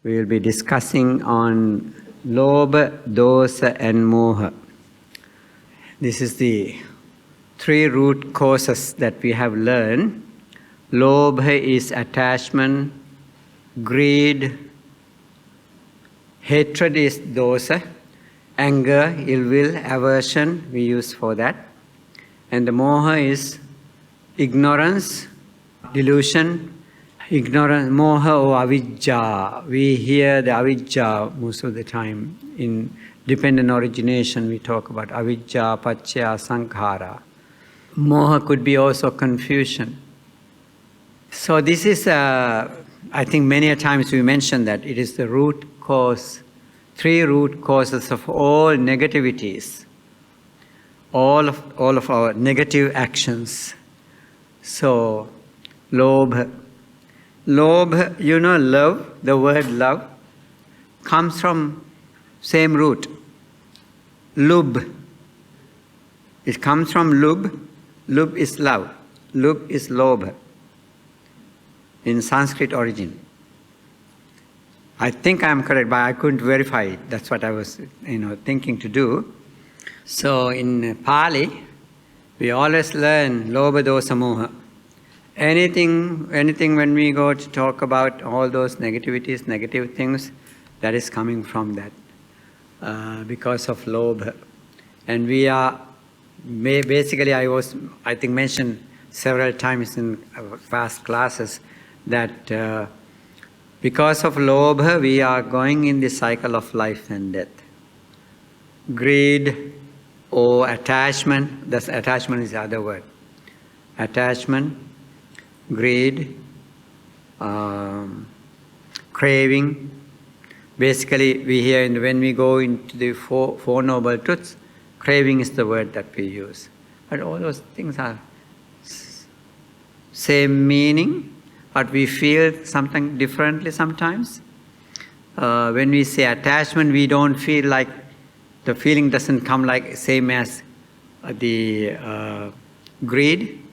We will be discussing on Lobha, Dosa and Moha. This is the 3 root causes that we have learned. Lobha is attachment, greed, hatred is dosa, anger, ill will, aversion we use for that. And the Moha is ignorance, delusion, ignorance, Moha or avijja. We hear the avijja most of the time. In dependent origination we talk about avijja, paccaya, sankhara. Moha could be also confusion. So this is, I think many a times we mentioned that it is the root cause, 3 root causes of all negativities, all of our negative actions. So, Lobha. Lobha, love, the word love, comes from same root, lub. It comes from lub. Lub is love. Lub is Lobha in Sanskrit origin. I think I am correct, but I couldn't verify it. That's what I was, thinking to do. So in Pali, we always learn Lobha, Dosa, Moha. Anything when we go to talk about all those negativities, negative things, that is coming from that, because of Lobha. And we are, basically I think mentioned several times in past classes that because of Lobha, we are going in the cycle of life and death. Greed or attachment, that's attachment is the other word. Attachment, greed, craving. Basically, we hear when we go into the four Noble Truths, craving is the word that we use. But all those things are same meaning, but we feel something differently sometimes. When we say attachment, we don't feel like, the feeling doesn't come like same as the greed.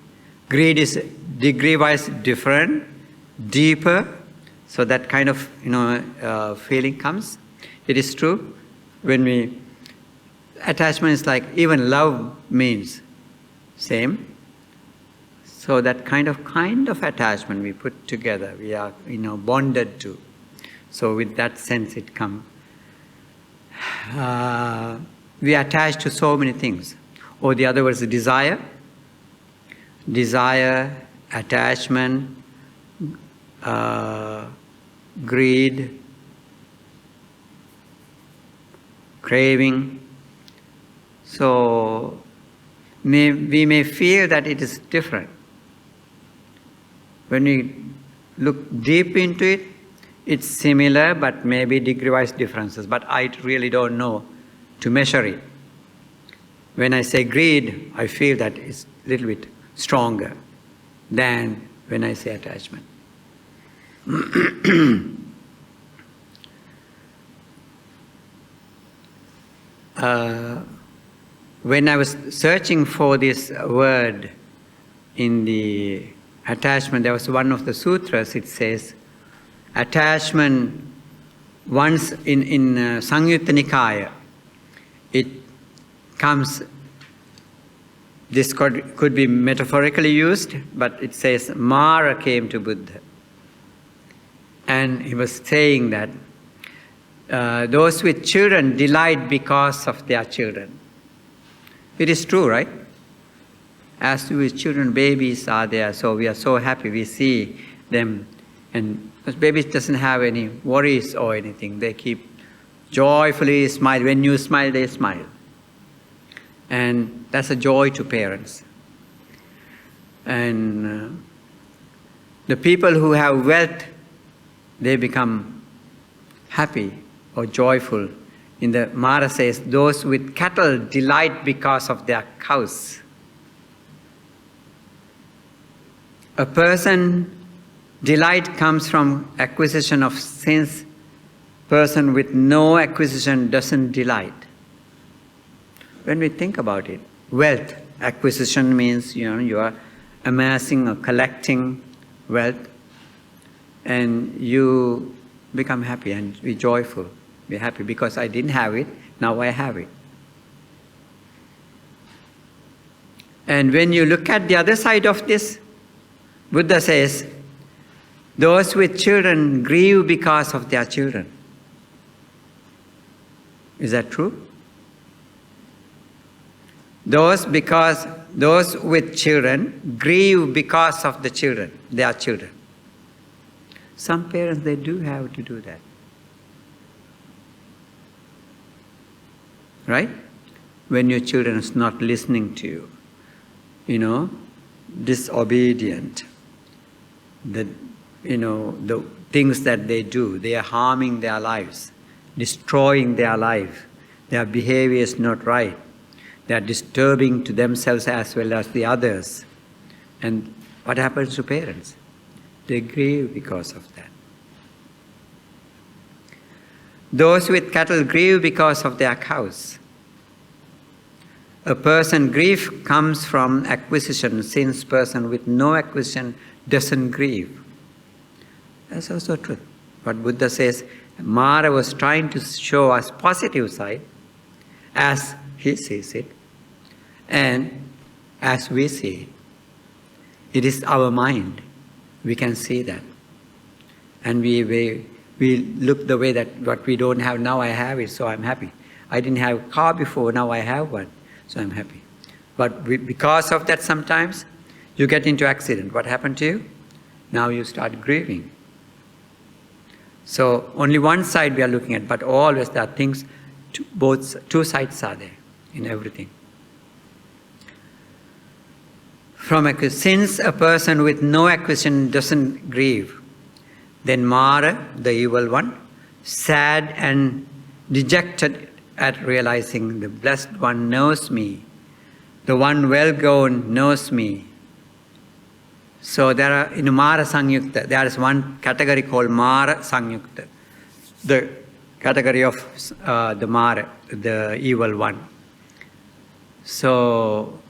Greed is degree-wise different, deeper, so that kind of feeling comes. It is true. When attachment is like, even love means same. So that kind of attachment we put together, we are bonded to. So with that sense it comes. We are attached to so many things. Or the other was desire. Desire, attachment, greed, craving. So we may feel that it is different. When we look deep into it, it's similar, but maybe degree-wise differences. But I really don't know to measure it. When I say greed, I feel that it's a little bit stronger than when I say attachment. When I was searching for this word in the attachment, there was one of the sutras, it says, attachment, once in Samyutta Nikaya, it comes, this could be metaphorically used, but it says, Mara came to Buddha. And he was saying that those with children delight because of their children. It is true, right? As with children, babies are there, so we are so happy we see them. And because babies doesn't have any worries or anything, they keep joyfully smile. When you smile, they smile. And that's a joy to parents. And the people who have wealth, they become happy or joyful. In the Mara says, those with cattle delight because of their cows. A person, delight comes from acquisition of sense. Person with no acquisition doesn't delight. When we think about it, wealth, acquisition means you are amassing or collecting wealth, and you become happy and be joyful, be happy because I didn't have it, now I have it. And when you look at the other side of this, Buddha says, those with children grieve because of their children. Is that true? Those with children grieve because of the children, their children. Some parents, they do have to do that. Right? When your children is not listening to you, disobedient, the things that they do, they are harming their lives, destroying their life. Their behavior is not right. They are disturbing to themselves as well as the others. And what happens to parents? They grieve because of that. Those with cattle grieve because of their cows. A person grief comes from acquisition, since person with no acquisition doesn't grieve. That's also true. But Buddha says, Mara was trying to show us positive side as he sees it and as we see it. It is our mind. We can see that. And we look the way that what we don't have, now I have it, so I'm happy. I didn't have a car before, now I have one, so I'm happy. But because of that sometimes, you get into accident. What happened to you? Now you start grieving. So only one side we are looking at, but always there are things, two sides are there in everything. Since a person with no acquisition doesn't grieve, then Mara, the evil one, sad and dejected at realizing the Blessed One knows me, the one well-gone knows me. So there are, in Mara Sangyukta, there is one category called Mara Sangyukta, the category of the Mara, the evil one. So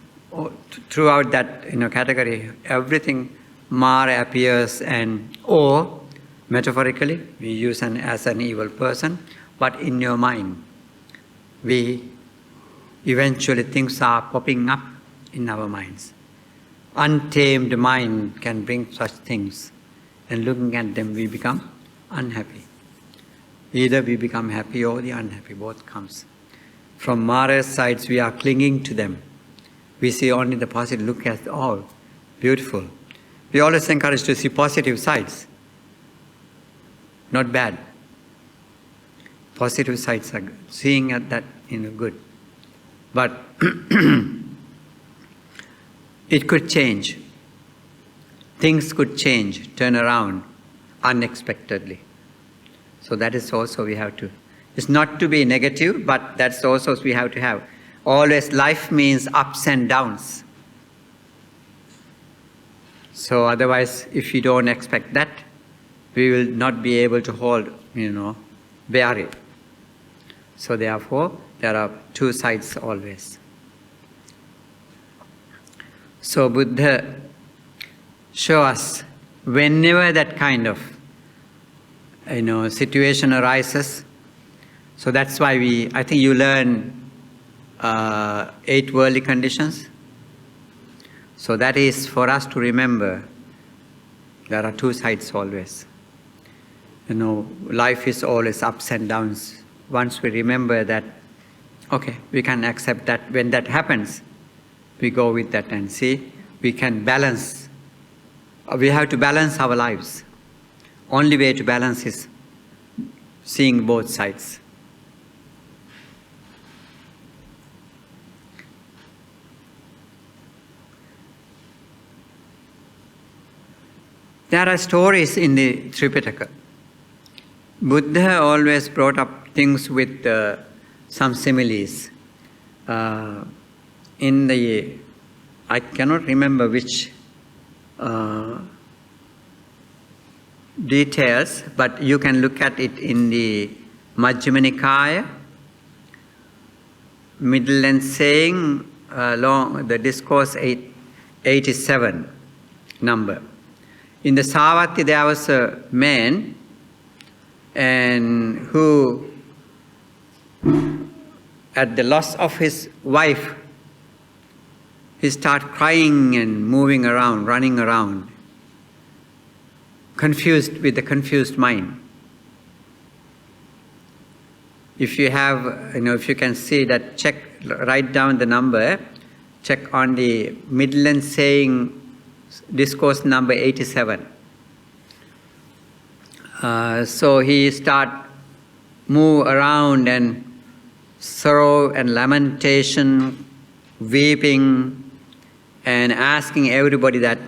throughout that category, everything Mara appears, or metaphorically, we use as an evil person, but in your mind, eventually things are popping up in our minds. Untamed mind can bring such things, and looking at them we become unhappy. Either we become happy or the unhappy, both comes. From Mara's sides we are clinging to them. We see only the positive, look at all, beautiful. We always encourage to see positive sides, not bad. Positive sides are good. Seeing at that good. But it could change. Things could change, turn around unexpectedly. So that is also we have to. It's not to be negative, but that's also we have to have. Always life means ups and downs. So otherwise, if you don't expect that, we will not be able to hold, bear it. So therefore, there are two sides always. So Buddha shows us whenever that kind of situation arises. So that's why I think you learn 8 worldly conditions. So that is for us to remember there are two sides always. Life is always ups and downs. Once we remember that, okay, we can accept that when that happens, we go with that and see, we can balance. We have to balance our lives. Only way to balance is seeing both sides. There are stories in the Tripitaka. Buddha always brought up things with some similes. I cannot remember which details, but you can look at it in the Majjhima Nikaya, middle and saying, the discourse 87 number. In the Savatthi there was a man, and who, at the loss of his wife, he started crying and moving around, running around, confused with a confused mind. If you have, if you can see that, write down the number, check on the Midland saying, discourse number 87. So he move around and sorrow and lamentation, weeping, and asking everybody that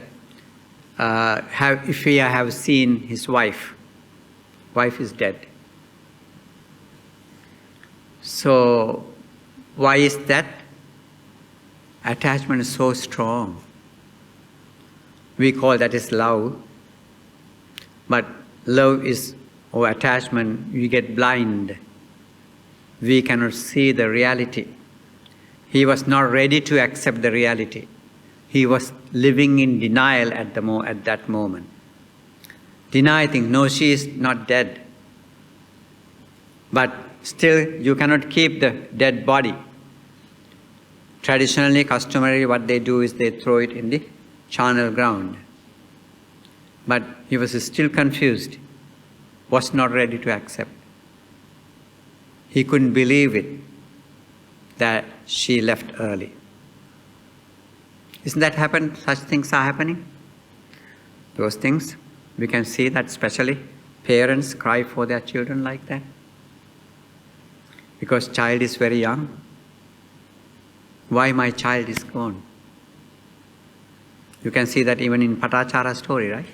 if he have seen his wife. Wife is dead. So why is that? Attachment is so strong. We call that is love. But love is, or attachment, we get blind. We cannot see the reality. He was not ready to accept the reality. He was living in denial at that moment. Denying, no, she is not dead. But still, you cannot keep the dead body. Traditionally, customarily, what they do is they throw it in the charnel ground. But he was still confused, was not ready to accept. He couldn't believe it, that she left early. Isn't that happened? Such things are happening? Those things, we can see that especially parents cry for their children like that. Because child is very young. Why my child is gone? You can see that even in Patachara story, right?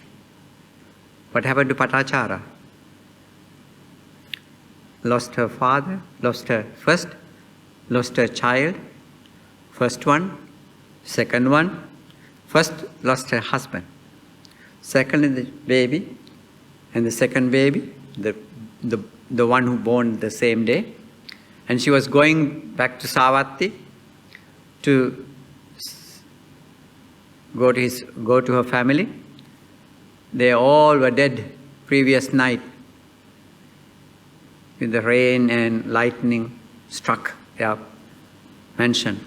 What happened to Patachara? Lost her father, lost her child, first one, second one. First lost her husband. Second the baby, and the second baby, the one who born the same day. And she was going back to Savatthi to go to her family. They all were dead previous night with the rain and lightning struck their mansion.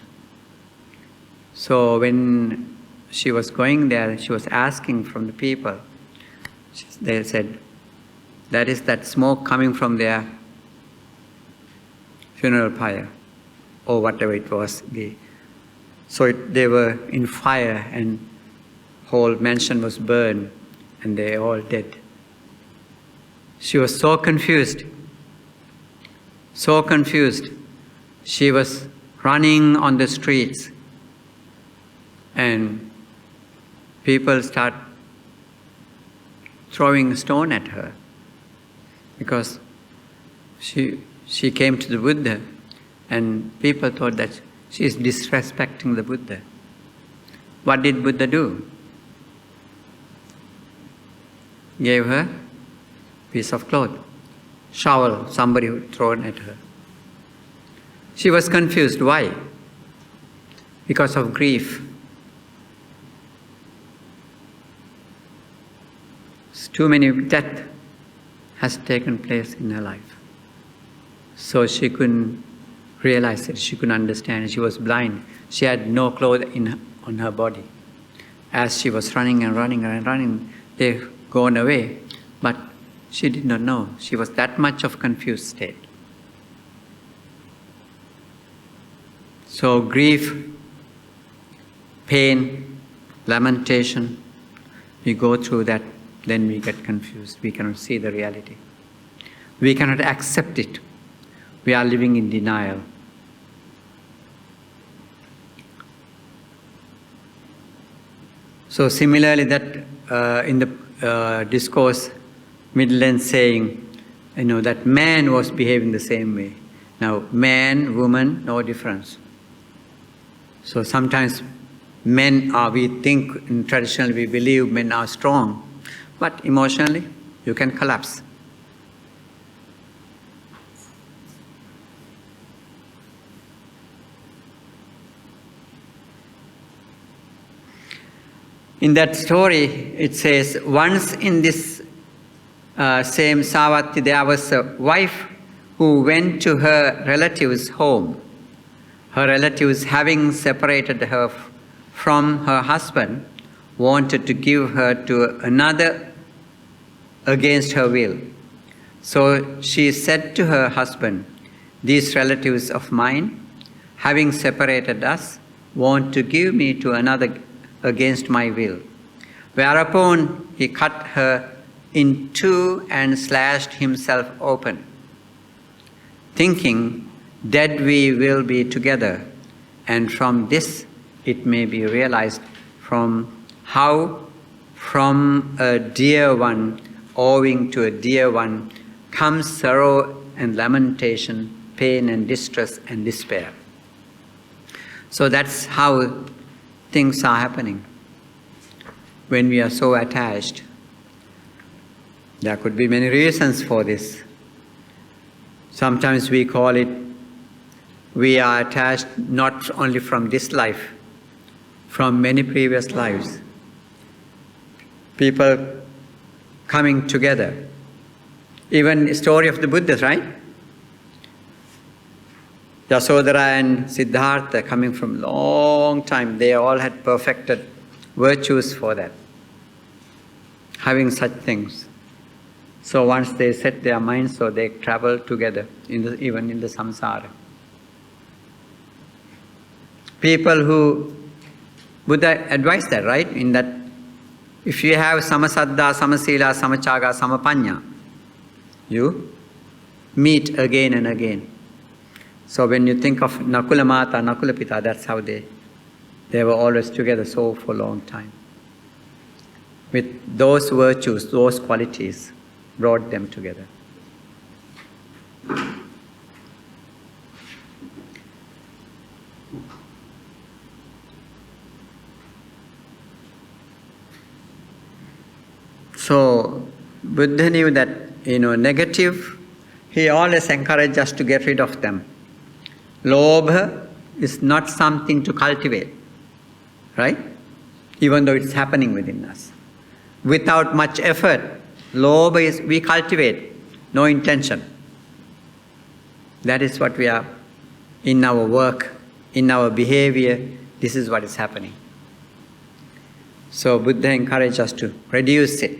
So when she was going there, she was asking from the people. They said, that is that smoke coming from their funeral pyre, or whatever it was. So they were in fire, and whole mansion was burned, and they all dead. She was so confused. So confused. She was running on the streets, and people start throwing a stone at her because she came to the Buddha, and people thought that she is disrespecting the Buddha. What did Buddha do? Gave her a piece of cloth, shovel, somebody who thrown at her. She was confused. Why? Because of grief. Too many death has taken place in her life. So she couldn't realize it, she couldn't understand it. She was blind. She had no clothes on her body. As she was running and running and running, they gone away. But she did not know. She was that much of confused state. So grief, pain, lamentation, we go through that, then we get confused. We cannot see the reality. We cannot accept it. We are living in denial. So similarly, that in the discourse, Midland saying, that man was behaving the same way. Now, man, woman, no difference. So sometimes men are, we think, in traditionally we believe men are strong, but emotionally you can collapse. In that story, it says, once in this same Savatthi, there was a wife who went to her relative's home. Her relatives, having separated her from her husband, wanted to give her to another against her will. So she said to her husband, "These relatives of mine, having separated us, want to give me to another against my will." Whereupon he cut her in two and slashed himself open, thinking, "Dead we will be together." And from this it may be realized from a dear one owing to a dear one comes sorrow and lamentation, pain and distress and despair. So that's how things are happening when we are so attached. There could be many reasons for this. Sometimes we call it, we are attached not only from this life, from many previous lives. People coming together. Even the story of the Buddhas, right? Yasodhara and Siddhartha coming from long time, they all had perfected virtues for that, having such things. So once they set their minds, so they travel together, even in the samsara. People who, Buddha advised that, right? In that, if you have samasaddha, samasila, samachaga, samapanya, you meet again and again. So when you think of Nakula Mata, Nakula Pita, that's how they were always together so for a long time. With those virtues, those qualities, brought them together. So Buddha knew that, negative, he always encouraged us to get rid of them. Lobha is not something to cultivate, right? Even though it's happening within us. Without much effort, Lobha is, we cultivate, no intention. That is what we are, in our work, in our behavior, this is what is happening. So Buddha encouraged us to reduce it.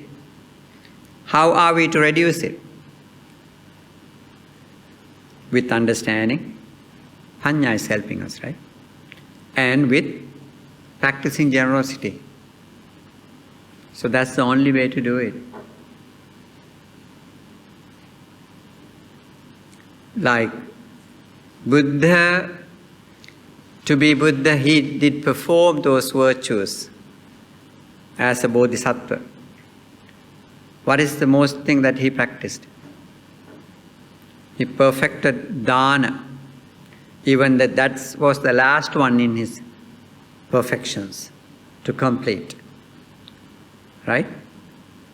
How are we to reduce it? With understanding. Panya is helping us, right? And with practicing generosity. So that's the only way to do it. Like Buddha, to be Buddha, he did perform those virtues as a bodhisattva. What is the most thing that he practiced? He perfected dana. Even that was the last one in his perfections to complete. Right?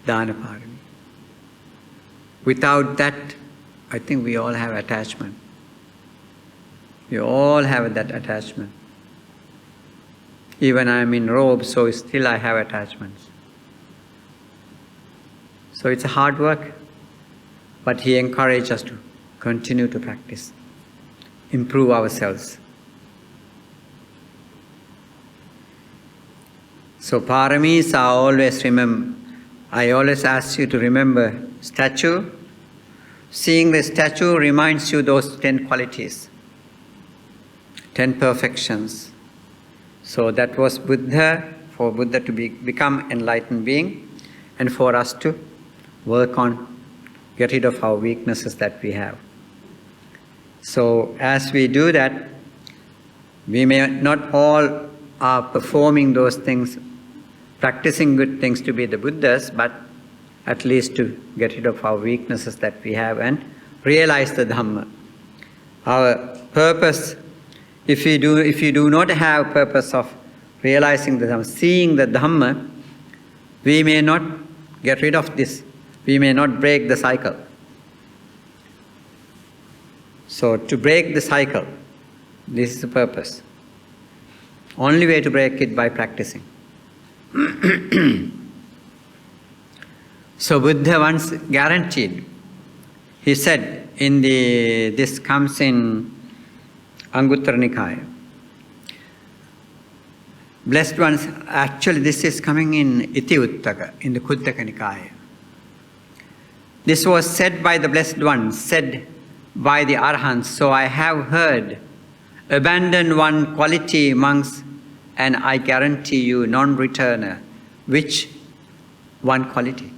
Dana parami. Without that, I think we all have attachment. We all have that attachment. Even I am in robe, so still I have attachments. So it's a hard work, but he encouraged us to continue to practice, improve ourselves. So paramis are always I always ask you to remember statue. Seeing the statue reminds you those 10 qualities, 10 perfections. So that was Buddha, for Buddha to become enlightened being, and for us to work on, get rid of our weaknesses that we have. So as we do that, we may not all are performing those things, practicing good things to be the Buddhas, but at least to get rid of our weaknesses that we have and realize the Dhamma. Our purpose, if you do not have purpose of realizing the Dhamma, seeing the Dhamma, we may not get rid of this. We may not break the cycle. So to break the cycle, this is the purpose. Only way to break it by practicing. So Buddha once guaranteed. He said, this comes in Anguttara Nikaya. Blessed ones, actually this is coming in Iti Uttaka, in the Khuddaka Nikaya. This was said by the Blessed Ones, said by the Arhants. So I have heard, abandon one quality, monks, and I guarantee you non-returner. Which one quality?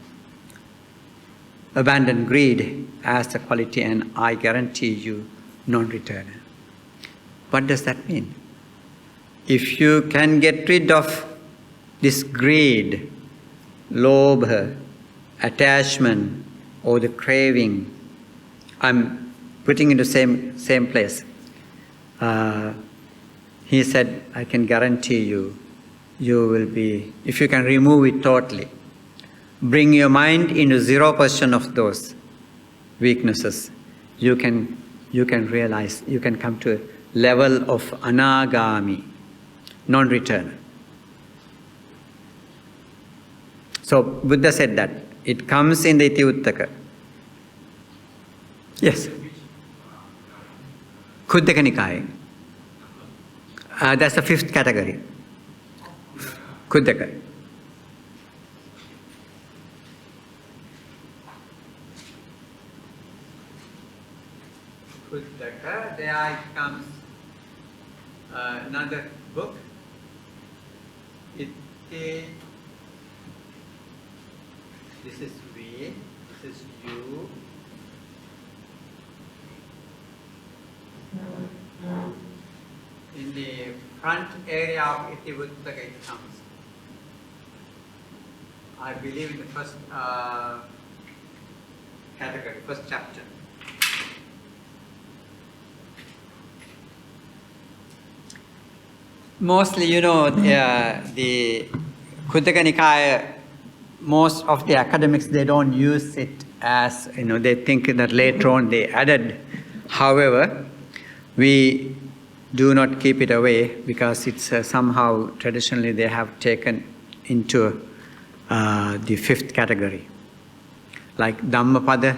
Abandon greed as the quality, and I guarantee you non-returner. What does that mean? If you can get rid of this greed, lobha, attachment, or the craving, I'm putting it in the same place. He said, I can guarantee you, you will be, if you can remove it totally, bring your mind into 0% of those weaknesses, you can realize, you can come to a level of anagami, non-returner. So Buddha said that. It comes in the Iti Uttaka. Yes. Khuddaka Nikaya. That's the 5th category. Khuddaka. Khuddaka. There comes another book. This is we, this is you. In the front area of Iti Uttaka it comes. I believe in the first category, first chapter. Mostly, the Khuddaka Nikaya, most of the academics, they don't use it as, they think that later on they added. However, we do not keep it away because it's somehow, traditionally, they have taken into the 5th category. Like Dhammapada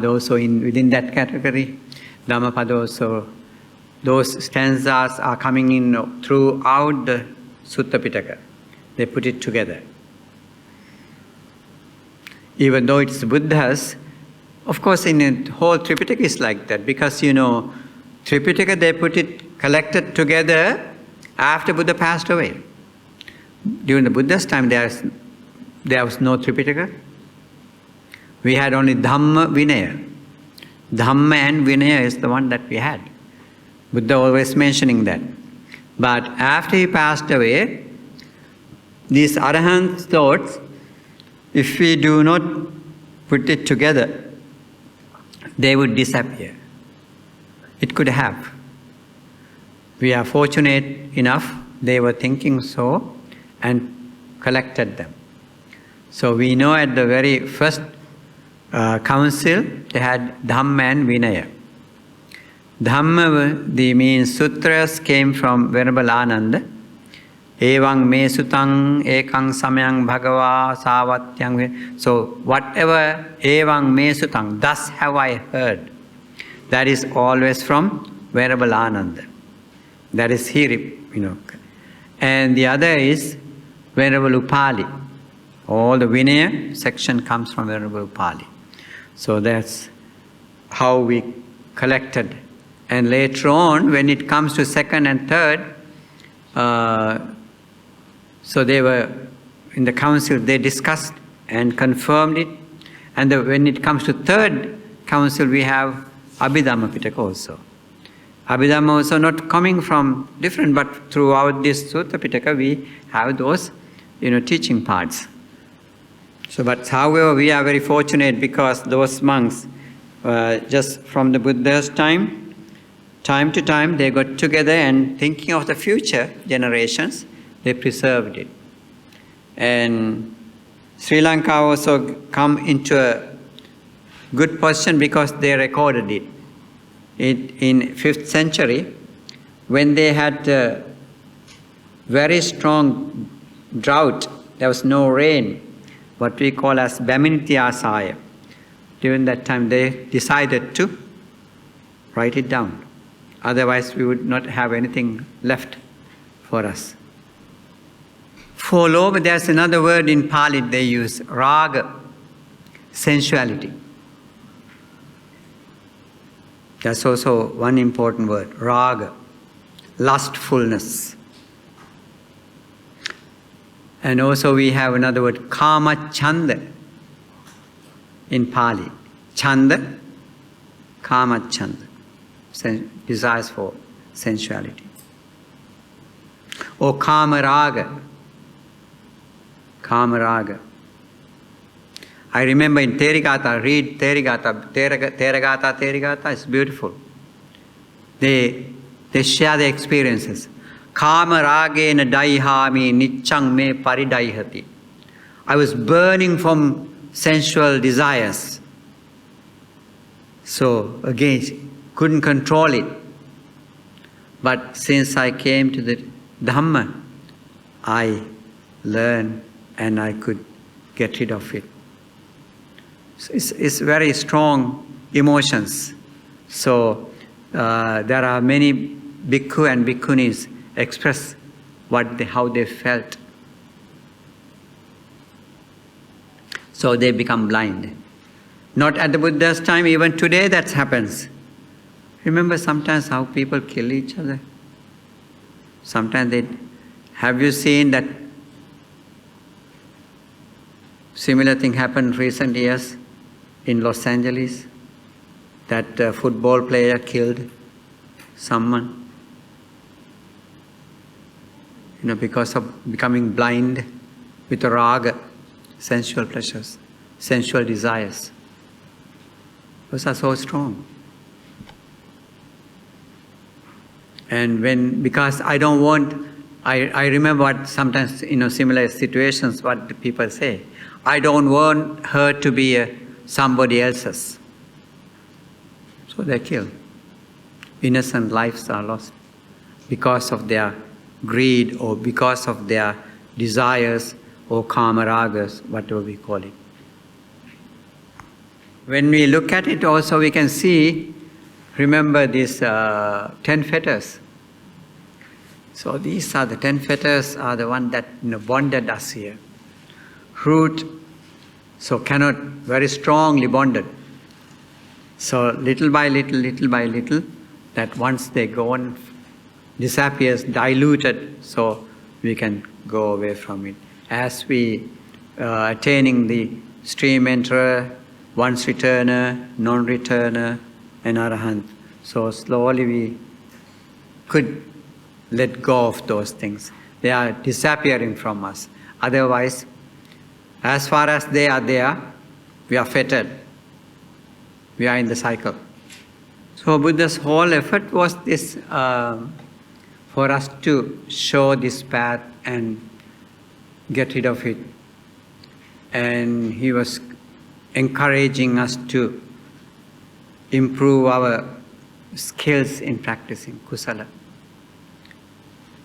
also within that category. Dhammapada also, those stanzas are coming in throughout the Sutta Pitaka. They put it together. Even though it's Buddha's, of course in the whole Tripitaka is like that, because Tripitaka they put it collected together after Buddha passed away. During the Buddha's time there was no Tripitaka. We had only Dhamma Vinaya. Dhamma and Vinaya is the one that we had. Buddha always mentioning that. But after he passed away, these Arahant thoughts, if we do not put it together, they would disappear. It could have. We are fortunate enough, they were thinking so and collected them. So we know at the very first council, they had Dhamma and Vinaya. Dhamma, the means sutras came from Venerable Ananda. Evang me sutang ekang samyang bhagava savatyang. So whatever evang me sutang, thus have I heard, that is always from Venerable Ananda. That is he, And the other is Venerable Upali. All the Vinaya section comes from Venerable Upali. So that's how we collected. And later on, when it comes to 2nd and 3rd, so they were, in the council, they discussed and confirmed it. And when it comes to 3rd council, we have Abhidhamma Pitaka also. Abhidhamma also not coming from different, but throughout this Sutta Pitaka, we have those, teaching parts. So, but however, we are very fortunate because those monks, just from the Buddha's time to time, they got together and thinking of the future generations, they preserved it. And Sri Lanka also come into a good position because they recorded it. In 5th century, when they had a very strong drought, there was no rain, what we call as Bhaminitiyasaya. During that time they decided to write it down. Otherwise we would not have anything left for us. For Lobha, there's another word in Pali they use, raga, sensuality. That's also one important word, raga, lustfulness. And also we have another word, kama chanda, in Pali. Chanda, kama chanda, desires for sensuality. Or kama raga. Kama raga. I remember in Therigata, read Therigata, Therigata, it's beautiful. They share their experiences. Kama ragena daihami nichang me paridaihati. I was burning from sensual desires. So again, couldn't control it. But since I came to the Dhamma, I learned and I could get rid of it. So it's very strong emotions. So there are many bhikkhu and bhikkhunis express how they felt. So they become blind. Not at the Buddha's time, even today that happens. Remember sometimes how people kill each other? Sometimes have you seen that similar thing happened recent years in Los Angeles? That football player killed someone. Because of becoming blind with raga, sensual pleasures, sensual desires. Those are so strong. And because I don't want, I remember what sometimes, similar situations, what the people say. I don't want her to be somebody else's. So they kill. Innocent lives are lost because of their greed or because of their desires or kama ragas, whatever we call it. When we look at it also we can see, remember these 10 fetters. So these are the 10 fetters are the one that bonded us here. Root, so cannot, very strongly bonded. So little by little, that once they go on, disappears, diluted, so we can go away from it. As we attaining the stream enterer, once returner, non-returner, and arahant. So slowly we could let go of those things. They are disappearing from us. Otherwise, as far as they are there, we are fettered. We are in the cycle. So Buddha's whole effort was this, for us to show this path and get rid of it. And he was encouraging us to improve our skills in practicing kusala.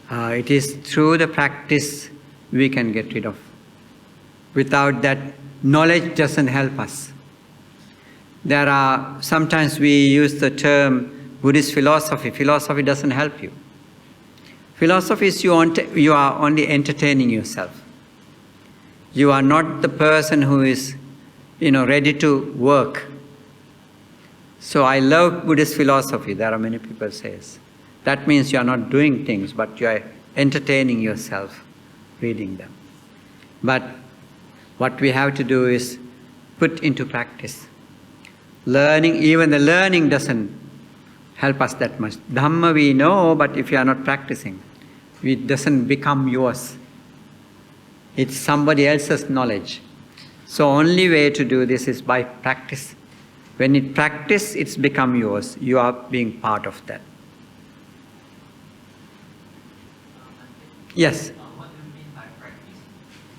It is through the practice we can get rid of. Without that, knowledge doesn't help us. Sometimes we use the term Buddhist philosophy. Philosophy doesn't help you. Philosophy is you are only entertaining yourself. You are not the person who is, ready to work. So I love Buddhist philosophy. There are many people say. That means you are not doing things, but you are entertaining yourself, reading them. But what we have to do is put into practice. Learning, even the learning doesn't help us that much. Dhamma we know, but if you are not practicing, it doesn't become yours. It's somebody else's knowledge. So only way to do this is by practice. When it practice, it's become yours. You are being part of that. Yes? What do you mean by practice?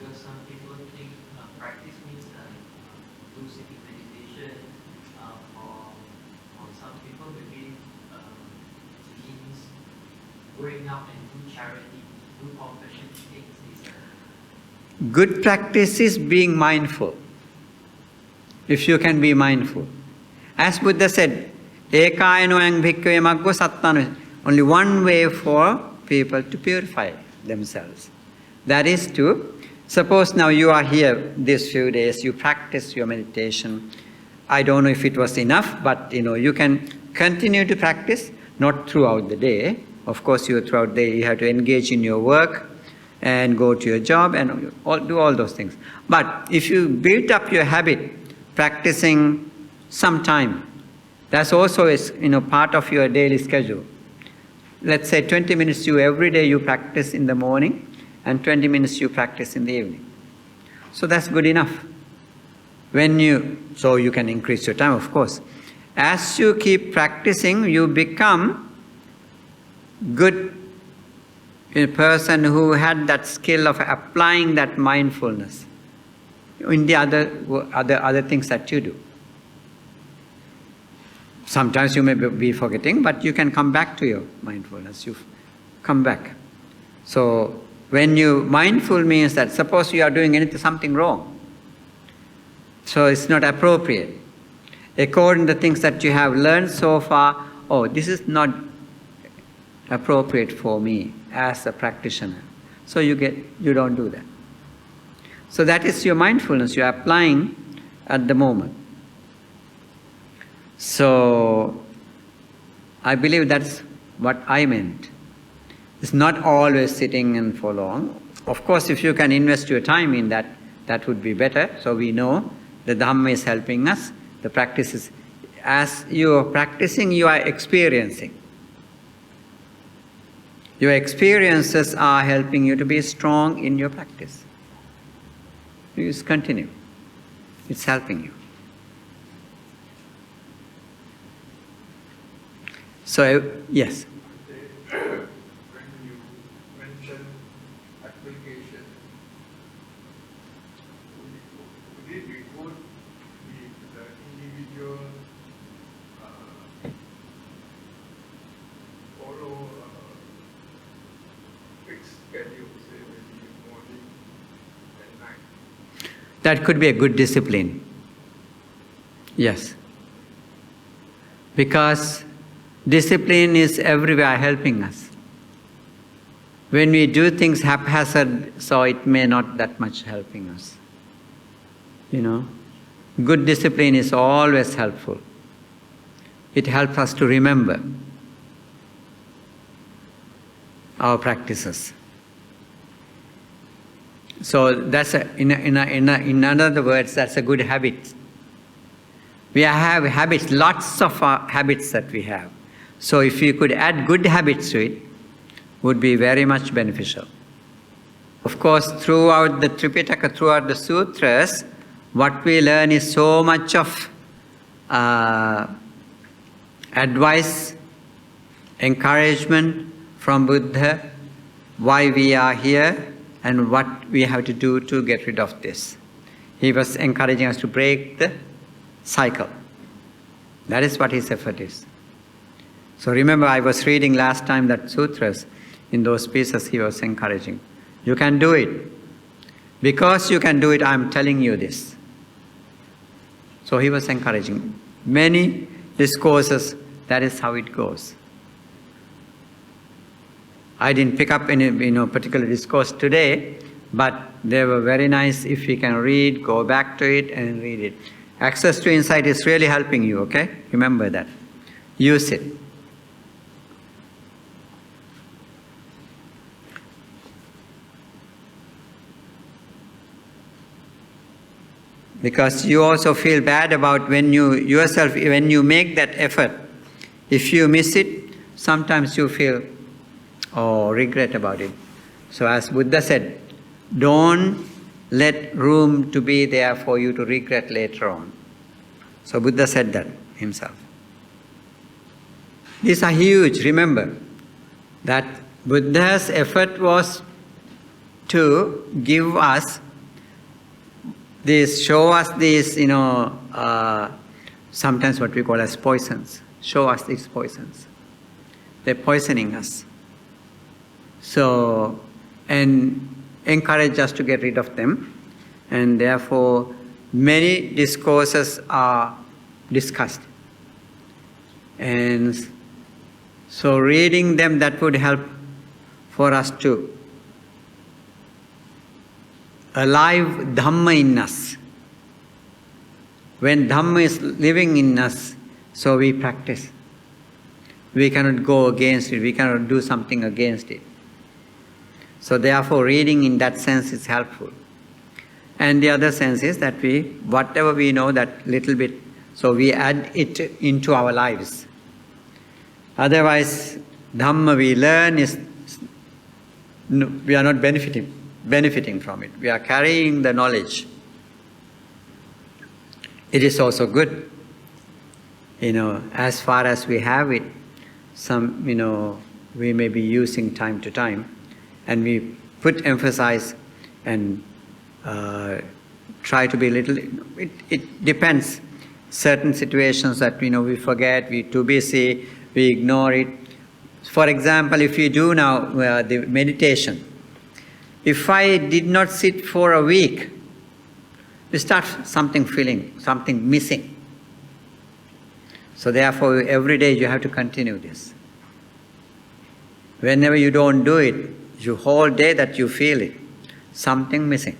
Because some people think practice means do sitting meditation. For some people, maybe means going out and do charity, do compassion things. good practice is being mindful. If you can be mindful. As Buddha said, Ekayanoyang bhikkhave maggo sattano. Only one way for people to purify themselves. That is to, suppose now you are here these few days, you practice your meditation. I don't know if it was enough, but you can continue to practice, not throughout the day. Of course, throughout the day you have to engage in your work and go to your job and do all those things. But if you build up your habit, practicing some time, that's also is part of your daily schedule. Let's say 20 minutes every day you practice in the morning and 20 minutes you practice in the evening. So that's good enough. So you can increase your time, of course. As you keep practicing, you become good, a person who had that skill of applying that mindfulness in the other things that you do. Sometimes you may be forgetting, but you can come back to your mindfulness. You come back. So when you mindful means that suppose you are doing something wrong, so it's not appropriate. According to the things that you have learned so far, this is not appropriate for me as a practitioner. So you don't do that. So that is your mindfulness you are applying at the moment. So I believe that's what I meant. It's not always sitting and for long. Of course, if you can invest your time in that, that would be better. So we know the Dhamma is helping us. The practice is, as you are practicing, you are experiencing. Your experiences are helping you to be strong in your practice. You just continue. It's helping you. So, yes. When you mention application, would it be good if the individual follow a fixed schedule, say maybe morning and night? That could be a good discipline. Yes. Because discipline is everywhere helping us. When we do things haphazard, so it may not that much helping us. Good discipline is always helpful. It helps us to remember our practices. So that's in other words, that's a good habit. We have habits, lots of habits that we have. So if you could add good habits to it, would be very much beneficial. Of course, throughout the Tripitaka, throughout the sutras, what we learn is so much of advice, encouragement from Buddha, why we are here and what we have to do to get rid of this. He was encouraging us to break the cycle. That is what his effort is. So remember, I was reading last time that sutras, in those pieces he was encouraging. You can do it. Because you can do it, I am telling you this. So he was encouraging. Many discourses, that is how it goes. I didn't pick up any particular discourse today, but they were very nice. If you can read, go back to it and read it. Access to insight is really helping you, okay? Remember that. Use it. Because you also feel bad about when you make that effort. If you miss it, sometimes you feel, regret about it. So as Buddha said, don't let room to be there for you to regret later on. So Buddha said that himself. These are huge. Remember that Buddha's effort was to give us show us these, sometimes what we call as poisons. Show us these poisons. They're poisoning us. So, and encourage us to get rid of them, and therefore many discourses are discussed. And so reading them, that would help for us to alive Dhamma in us. When Dhamma is living in us, so we practice. We cannot go against it, we cannot do something against it. So therefore reading in that sense is helpful. And the other sense is that whatever we know, that little bit, so we add it into our lives. Otherwise, Dhamma we learn we are not benefiting from it. We are carrying the knowledge. It is also good, as far as we have it. Some, we may be using time to time, and we put emphasis and try to be little. It depends. Certain situations that we forget, we're too busy, we ignore it. For example, if we do now the meditation, if I did not sit for a week, you start feeling something missing. So therefore, every day you have to continue this. Whenever you don't do it, the whole day that you feel it, something missing.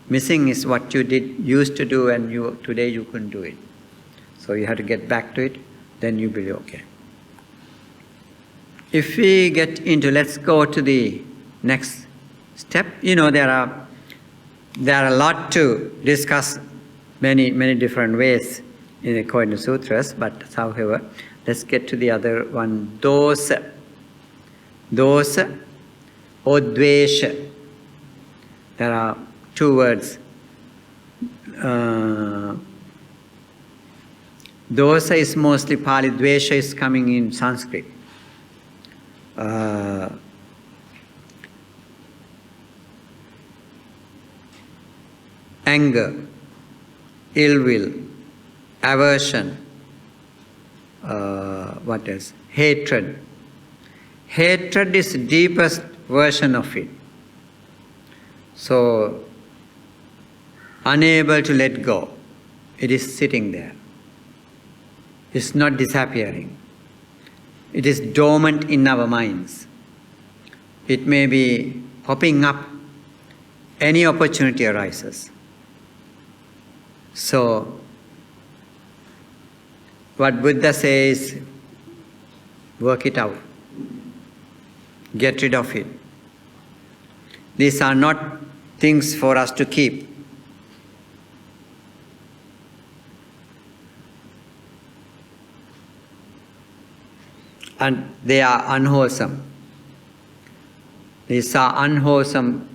Missing is what you used to do, and today you couldn't do it. So you have to get back to it, then you'll be okay. If we get into, let's go to the next step. There are a lot to discuss, many different ways according to sutras, but however, let's get to the other one. Dosa or dvesha. There are two words. Dosa is mostly Pali, dvesha is coming in Sanskrit. Anger, ill will, aversion, what else? Hatred. Hatred is the deepest version of it. So, unable to let go. It is sitting there. It's not disappearing. It is dormant in our minds. It may be popping up. Any opportunity arises. So, what Buddha says, work it out. Get rid of it. These are not things for us to keep. And they are unwholesome. These are unwholesome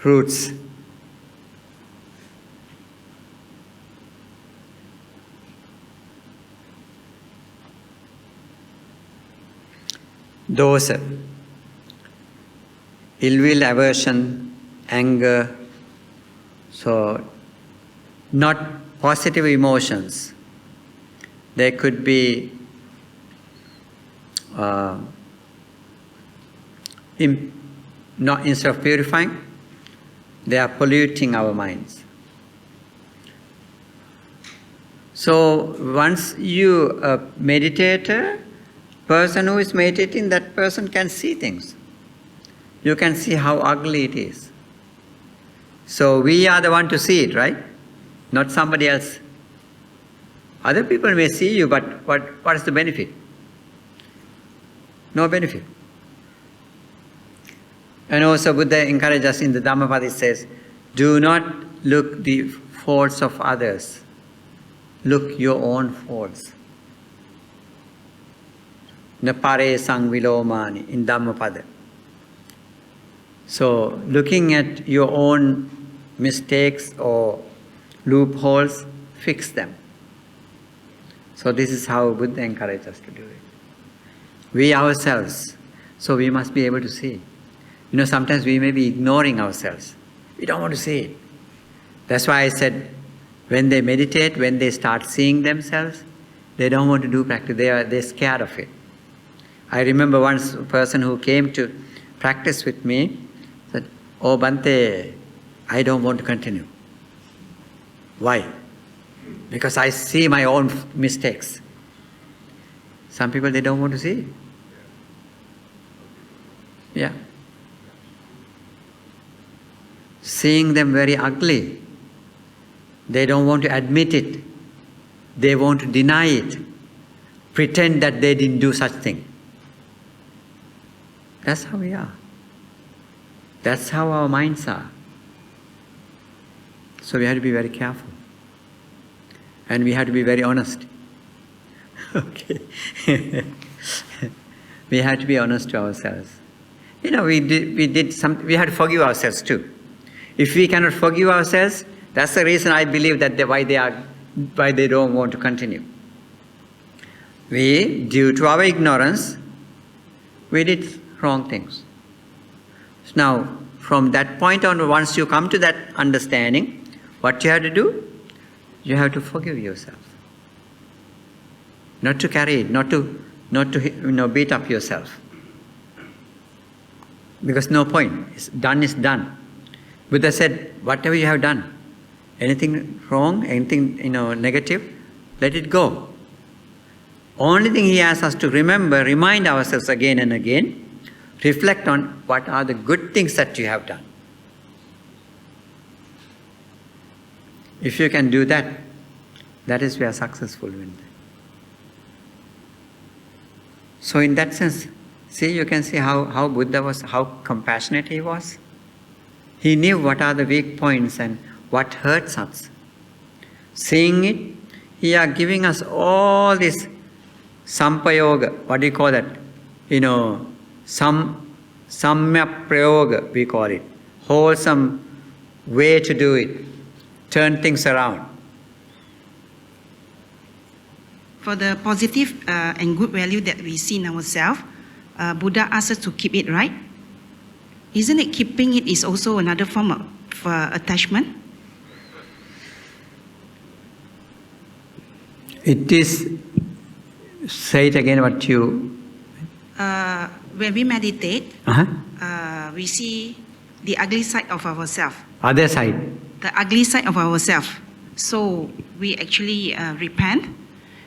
roots. Dosa, ill will, aversion, anger, so not positive emotions. They could be instead of purifying, they are polluting our minds. So once you meditator, person who is meditating, that person can see things. You can see how ugly it is. So we are the one to see it, right? Not somebody else. Other people may see you, but what is the benefit? No benefit. And also Buddha encourages us in the Dhammapada, it says, do not look the faults of others. Look your own faults. Napare sang vilomani in Dhammapada. So looking at your own mistakes or loopholes, fix them. So this is how Buddha encourages us to do it. We ourselves, so we must be able to see. Sometimes we may be ignoring ourselves. We don't want to see it. That's why I said, when they meditate, when they start seeing themselves, they don't want to do practice. They're scared of it. I remember once a person who came to practice with me said, "Oh, Bhante, I don't want to continue." Why? Because I see my own mistakes. Some people, they don't want to see. Yeah. Seeing them very ugly. They don't want to admit it. They want to deny it. Pretend that they didn't do such thing. That's how we are. That's how our minds are. So we have to be very careful. And we have to be very honest. Okay. We have to be honest to ourselves. We had to forgive ourselves too. If we cannot forgive ourselves, that's the reason I believe that why they don't want to continue. Due to our ignorance, we did wrong things. Now, from that point on, once you come to that understanding, what you have to do? You have to forgive yourself. Not to carry it, not to beat up yourself. Because no point. It's done is done. Buddha said, whatever you have done, anything wrong, anything negative, let it go. Only thing he asks us to remind ourselves again and again, reflect on what are the good things that you have done. If you can do that, that is where successful will be. So in that sense, you can see how Buddha was, how compassionate he was. He knew what are the weak points and what hurts us. Seeing it, he is giving us all this sampayoga, what do you call that? Samya prayoga, we call it. Wholesome way to do it. Turn things around. For the positive and good value that we see in ourselves, Buddha asks us to keep it, right? Isn't it keeping it is also another form of attachment? It is, say it again what you... When we meditate, we see the ugly side of ourselves. Other side. The ugly side of ourselves. So we actually repent,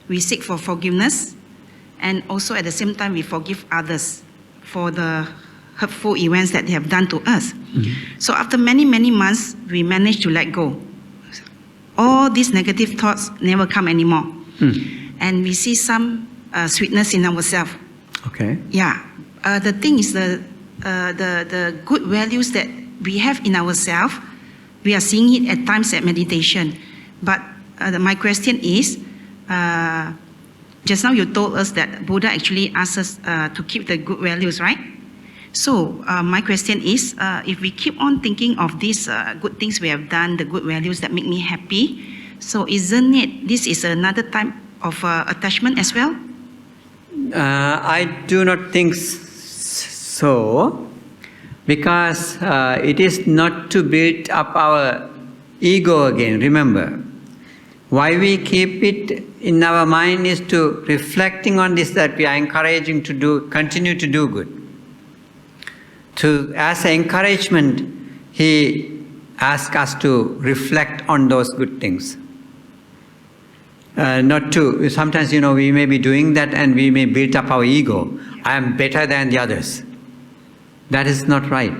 we seek for forgiveness, and also at the same time we forgive others for the hurtful events that they have done to us. Mm-hmm. So after many, many months, we managed to let go. All these negative thoughts never come anymore. Mm. And we see some sweetness in ourselves. Okay. Yeah. The thing is the good values that we have in ourselves, we are seeing it at times at meditation. But my question is, just now you told us that Buddha actually asks us to keep the good values, right? So my question is, if we keep on thinking of these good things we have done, the good values that make me happy, so isn't it, this is another type of attachment as well? I do not think so, because it is not to build up our ego again, remember. Why we keep it in our mind is to reflecting on this, that we are encouraging to continue to do good. As an encouragement, he asks us to reflect on those good things. Not to, sometimes we may be doing that and we may build up our ego. I am better than the others. That is not right.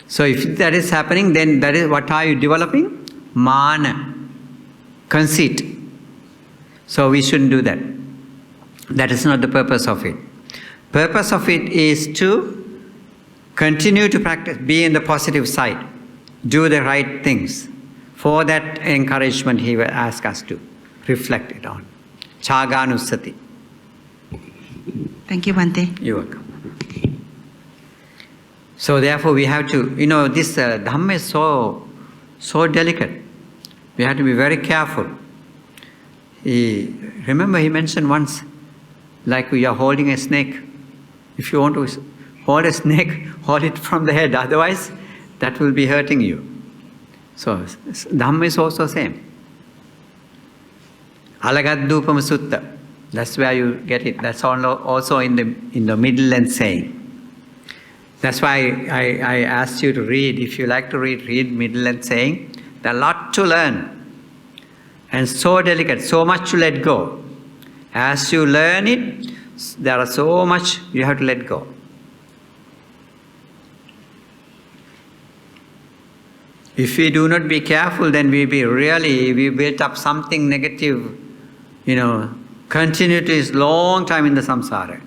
So if that is happening, then that is, what are you developing? Mana, conceit. So we shouldn't do that. That is not the purpose of it. Purpose of it is to continue to practice, be in the positive side, do the right things. For that encouragement, he will ask us to reflect it on. Chaganusati. Thank you, Bhante. You're welcome. So therefore we have to, this Dhamma is so delicate. We have to be very careful. Remember he mentioned once, like we are holding a snake. If you want to hold a snake, hold it from the head, otherwise that will be hurting you. So Dhamma is also same. Alagadupama Sutta. That's where you get it. That's also in the middle and saying. That's why I asked you to read. If you like to read middle and saying. There's a lot to learn. And so delicate, so much to let go. As you learn it, there are so much you have to let go. If we do not be careful, then we built up something negative, continuity long time in the samsara,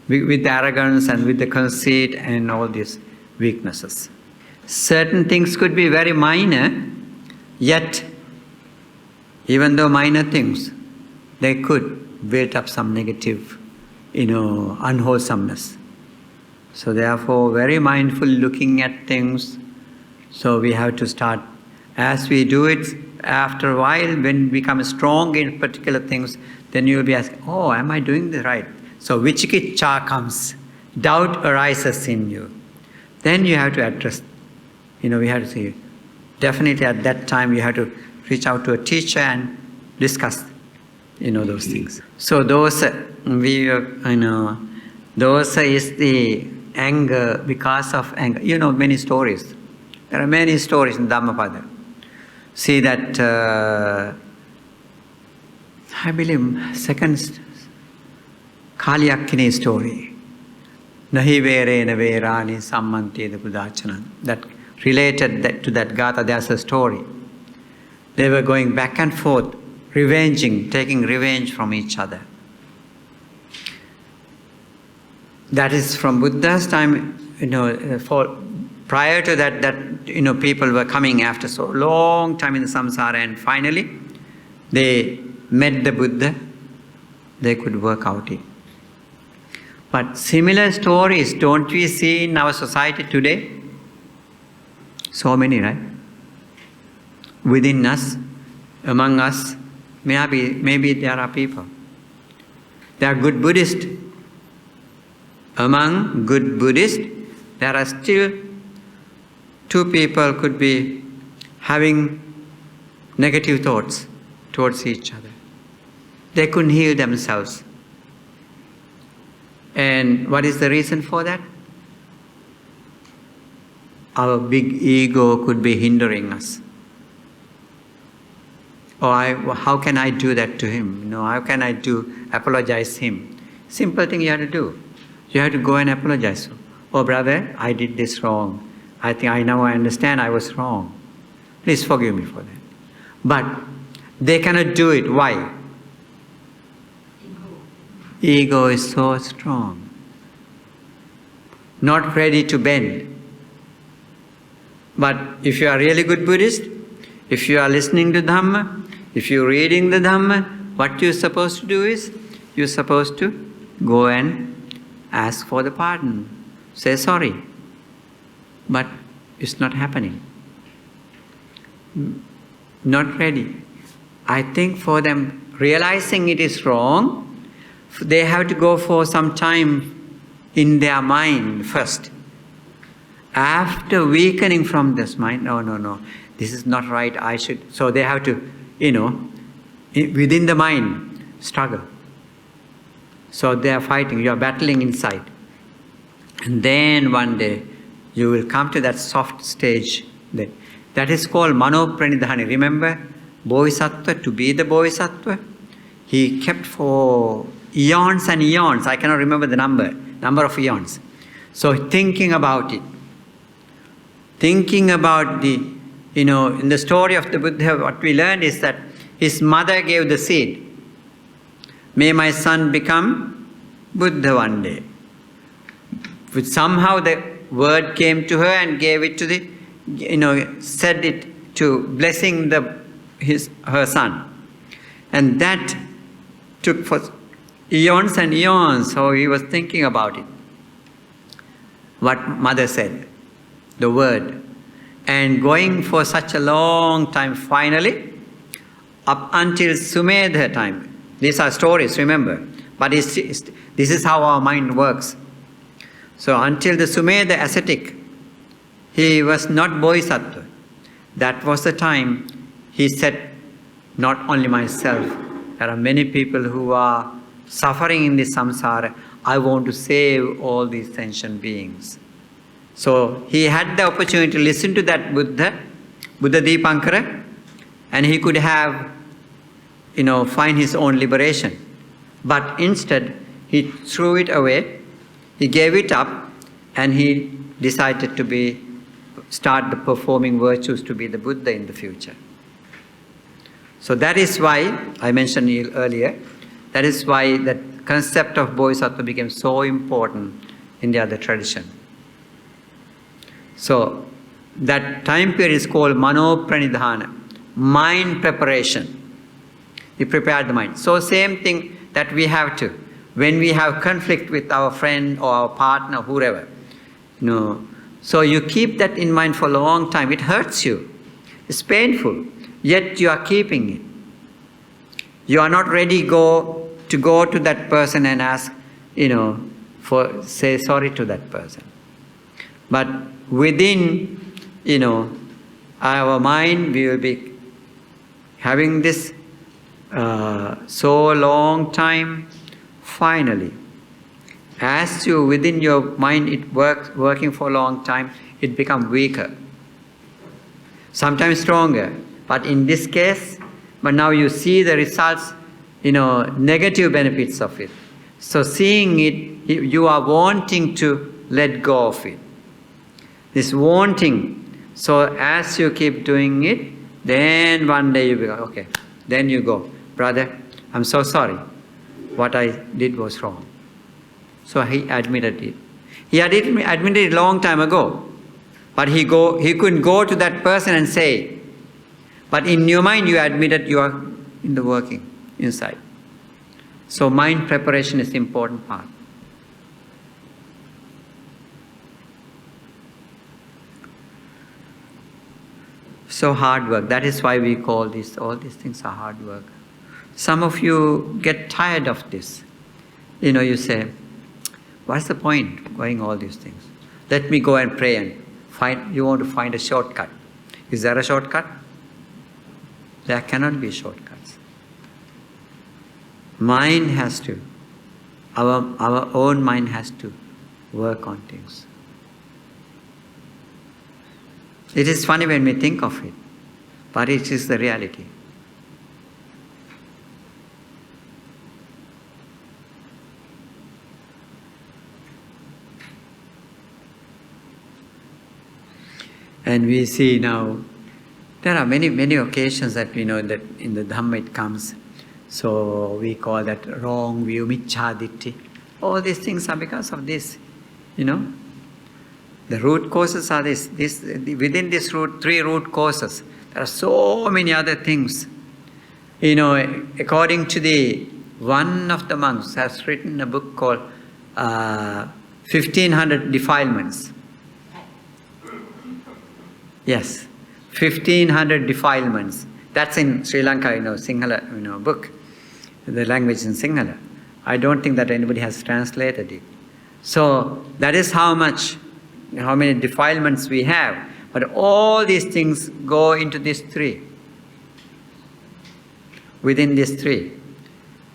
with arrogance and with the conceit and all these weaknesses. Certain things could be very minor, yet, even though minor things, they could build up some negative, unwholesomeness. So therefore, very mindful looking at things. So we have to start, as we do it, after a while, when we become strong in particular things, then you will be asking, oh, am I doing this right? So vichikiccha comes, doubt arises in you. Then you have to address, we have to say, definitely at that time you have to reach out to a teacher and discuss, those things. So dosa, dosa is the anger, because of anger. Many stories. There are many stories in Dhammapada. See that, I believe, second Kalyakkini story. Nahi verena verani sammanteda pudachana. That related to that Gatha, there's a story. They were going back and forth, taking revenge from each other. That is from Buddha's time, prior to that, people were coming after so long time in the samsara, and finally they met the Buddha, they could work out it. But similar stories don't we see in our society today? So many, right? Within us, among us, maybe there are people. There are good Buddhists. Among good Buddhists, there are still 2 people could be having negative thoughts towards each other. They couldn't heal themselves. And what is the reason for that? Our big ego could be hindering us. How can I do that to him? How can I apologize him? Simple thing you have to do. You have to go and apologize. Oh brother, I did this wrong. I think I understand I was wrong. Please forgive me for that. But they cannot do it. Why? Ego is so strong. Not ready to bend. But if you are really good Buddhist, if you are listening to Dhamma, if you are reading the Dhamma, what you're supposed to do is, you're supposed to go and ask for the pardon. Say sorry. But it's not happening. Not ready. I think for them, realizing it is wrong, they have to go for some time in their mind first. After weakening from this mind, no, this is not right, I should. So they have to, within the mind, struggle. So they are fighting, you are battling inside. And then one day, you will come to that soft stage. That is called Mano Pranidhani. Remember, Bodhisattva, to be the Bodhisattva, he kept for eons and eons. I cannot remember the number of eons. So thinking about it. Thinking about in the story of the Buddha, what we learned is that his mother gave the seed. May my son become Buddha one day. But somehow the word came to her and gave it to said it to blessing her son. And that took for eons and eons, so he was thinking about it. What mother said, the word. And going for such a long time, finally, up until Sumedha time. These are stories, remember. But this is how our mind works. So until the Sumedha ascetic, he was not Bodhisattva. That was the time he said, not only myself, there are many people who are suffering in this samsara. I want to save all these sentient beings. So he had the opportunity to listen to that Buddha Dipankara, and he could have, find his own liberation. But instead, he threw it away, he gave it up, and he decided to start the performing virtues to be the Buddha in the future. So that is why, I mentioned earlier, that is why the concept of Bodhisattva became so important in the other tradition. So that time period is called Mano Pranidhana, mind preparation. We prepared the mind. So same thing that we have to. When we have conflict with our friend or our partner, whoever, so you keep that in mind for a long time. It hurts you. It's painful. Yet you are keeping it. You are not ready to go to that person and ask, say sorry to that person. But within, our mind, we will be having this so long time. Finally, as you within your mind, it working for a long time, it becomes weaker. Sometimes stronger. But in this case, but now you see the results, negative benefits of it. So seeing it, you are wanting to let go of it. This wanting. So as you keep doing it, then one day you go, okay. Then you go, brother, I'm so sorry. What I did was wrong. So he admitted it. He had admitted it a long time ago. But he couldn't go to that person and say. But in your mind, you admitted you are in the working inside. So mind preparation is the important part. So hard work. That is why we call all these things are hard work. Some of you get tired of this. You say, what's the point going all these things? Let me go and pray and you want to find a shortcut. Is there a shortcut? There cannot be shortcuts. Mind has to, our own mind has to work on things. It is funny when we think of it, but it is the reality. And we see now, there are many, many occasions that we know that in the Dhamma it comes. So we call that wrong view, miccāditthi. All these things are because of this, The root causes are this. Within this three root causes, there are so many other things. According to one of the monks has written a book called 1500 Defilements. Yes, 1500 defilements. That's in Sri Lanka, Sinhala, book. The language in Sinhala. I don't think that anybody has translated it. So that is how many defilements we have. But all these things go into these three. Within these three.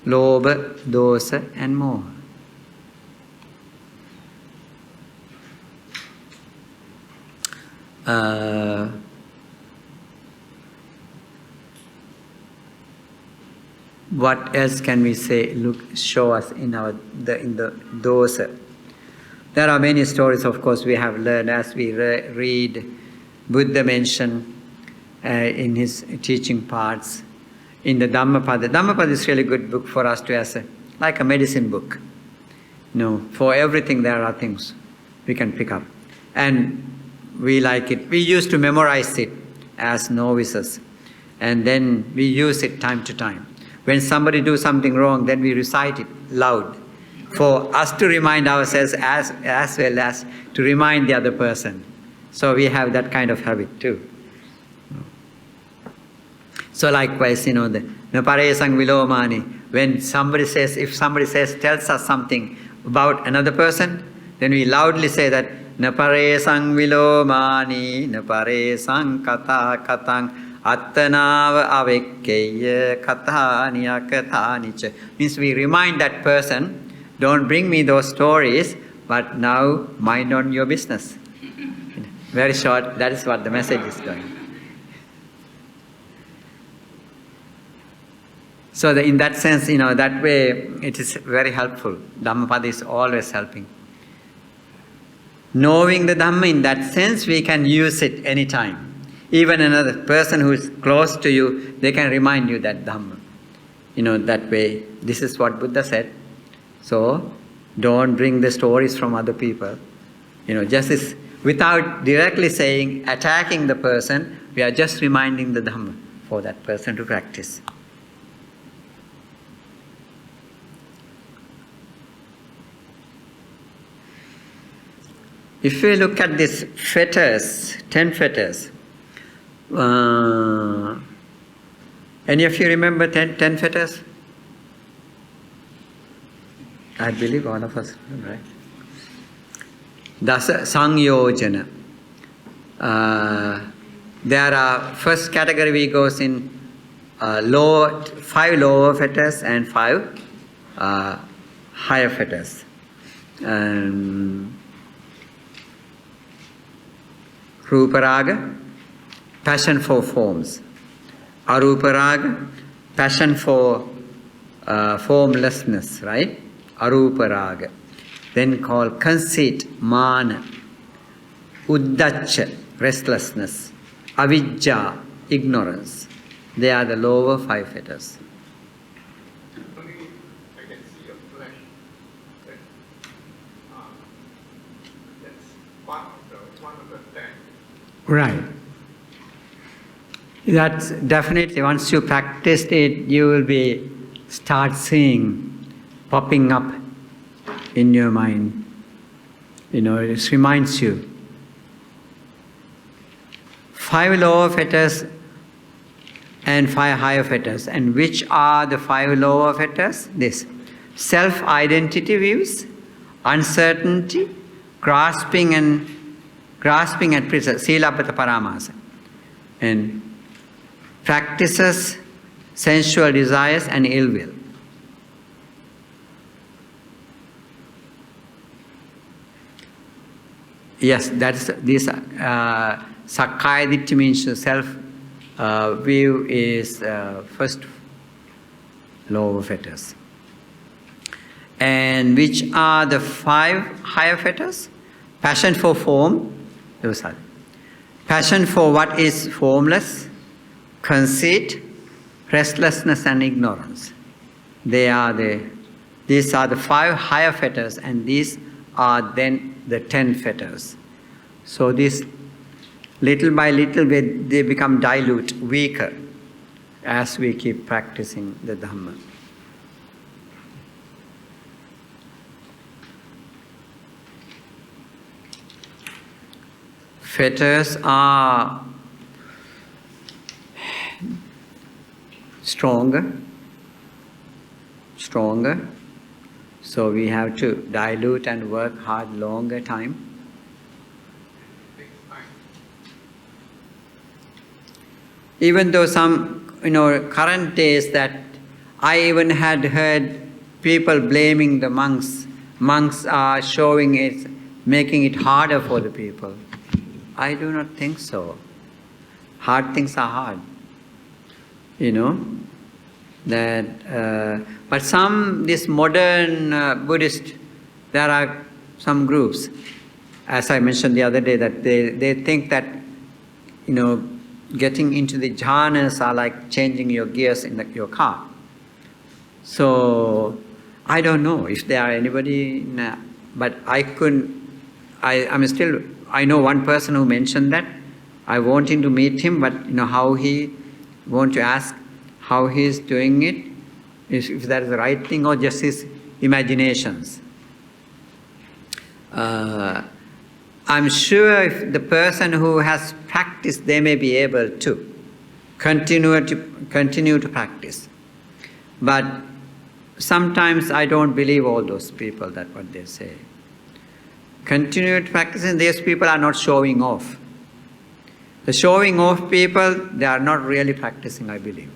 Lobha, Dosa and Moha. What else can we say? Show us in the Dosa. There are many stories, of course, we have learned as we read. Buddha mentioned in his teaching parts. In the Dhammapada. Dhammapada is really good book for us to like a medicine book. For everything there are things we can pick up. And we like it. We used to memorize it as novices. And then we use it time to time. When somebody do something wrong, then we recite it loud for us to remind ourselves as well as to remind the other person. So we have that kind of habit too. So likewise, the naparesang vilomani, when if somebody tells us something about another person, then we loudly say that naparesang vilomani, naparesang kata katang attanava avekkeya kathani akathani cha. Means we remind that person, don't bring me those stories, but now mind on your business. Very short, that is what the message is going. So in that sense, that way it is very helpful. Dhammapada is always helping. Knowing the Dhamma in that sense, we can use it anytime. Even another person who is close to you, they can remind you that Dhamma. That way, this is what Buddha said. So, don't bring the stories from other people. Just without directly saying, attacking the person, we are just reminding the Dhamma for that person to practice. If we look at these fetters, 10 fetters, any of you remember 10 fetters? I believe all of us, right? Dosa sangyojana. There are, first category we goes in 5 lower fetters and 5 higher fetters. Ruparaga, passion for forms. Aruparaga, passion for formlessness, right? Aruparaga. Then called conceit, mana. Uddacha, restlessness. Avijja, ignorance. They are the lower 5 fetters. Only I can see a flesh. That's one of the 10. Right. That's definitely, once you practiced it, you will start seeing, popping up in your mind. It reminds you. 5 lower fetters and 5 higher fetters. And which are the 5 lower fetters? This. Self-identity views, uncertainty, grasping at principles, Silabhata Paramasa. And practices, sensual desires and ill will. Yes, this Sakkaya Ditthi means self view is first lower fetters. And which are the 5 higher fetters? Passion for form, those are. Passion for what is formless, conceit, restlessness and ignorance. These are the 5 higher fetters, and these are then the 10 fetters. So this little by little they become dilute, weaker, as we keep practicing the Dhamma. Fetters are stronger. So we have to dilute and work hard longer time. Even though some, current days that I even had heard people blaming the monks. Monks are showing it, making it harder for the people. I do not think so. Hard things are hard. But this modern Buddhist, there are some groups, as I mentioned the other day, that they think that, getting into the jhanas are like changing your gears in your car. So, I don't know if there are anybody, but I know one person who mentioned that. I wanted to meet him, but how he want to ask how he is doing it, if that is the right thing or just his imaginations. I'm sure if the person who has practiced, they may be able to continue to practice. But sometimes I don't believe all those people that what they say. Continue to practice, and these people are not showing off. The showing off people, they are not really practicing, I believe.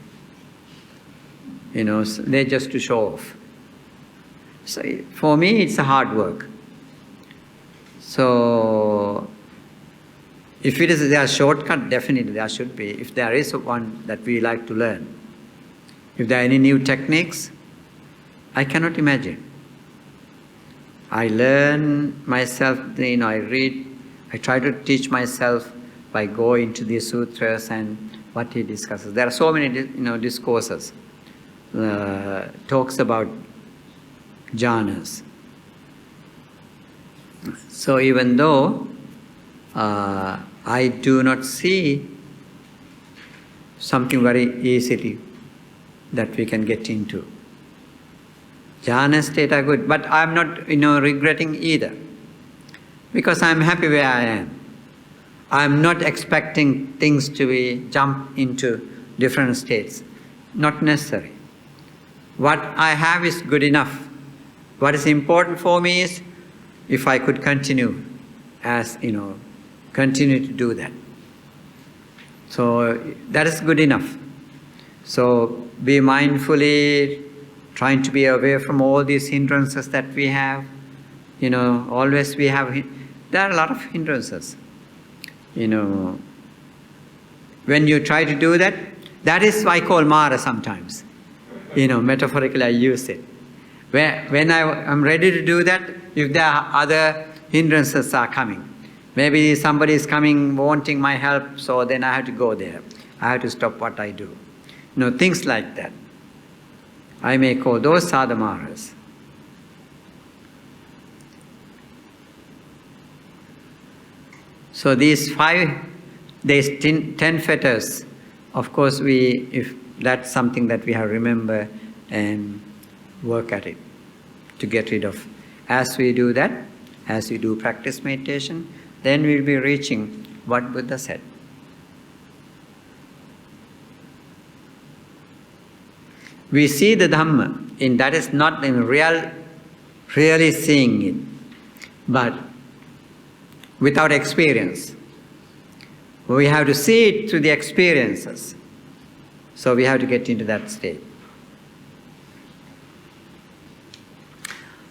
They're just to show off. So for me, it's a hard work. So If it is there shortcut, definitely there should be. If there is one that we like to learn. If there are any new techniques, I cannot imagine. I learn myself, I read, I try to teach myself by going to the sutras and what he discusses. There are so many, discourses, talks about jhanas. So even though I do not see something very easily that we can get into. Jhana state are good, but I'm not, regretting either. Because I'm happy where I am. I'm not expecting things to be jump into different states. Not necessary. What I have is good enough. What is important for me is if I could continue continue to do that. So that is good enough. So be mindfully trying to be aware from all these hindrances that we have. Always we have, there are a lot of hindrances. When you try to do that, that is why I call Mara sometimes. Metaphorically I use it. When I'm ready to do that, if there are other hindrances are coming, maybe somebody is coming wanting my help, so then I have to go there. I have to stop what I do. Things like that. I may call those are the Maras. So these 10 fetters, of course if that's something that we have to remember and work at it to get rid of. As we do that, as we do practice meditation, then we'll be reaching what Buddha said. We see the Dhamma, and that is not in really seeing it, but without experience. We have to see it through the experiences. So we have to get into that state.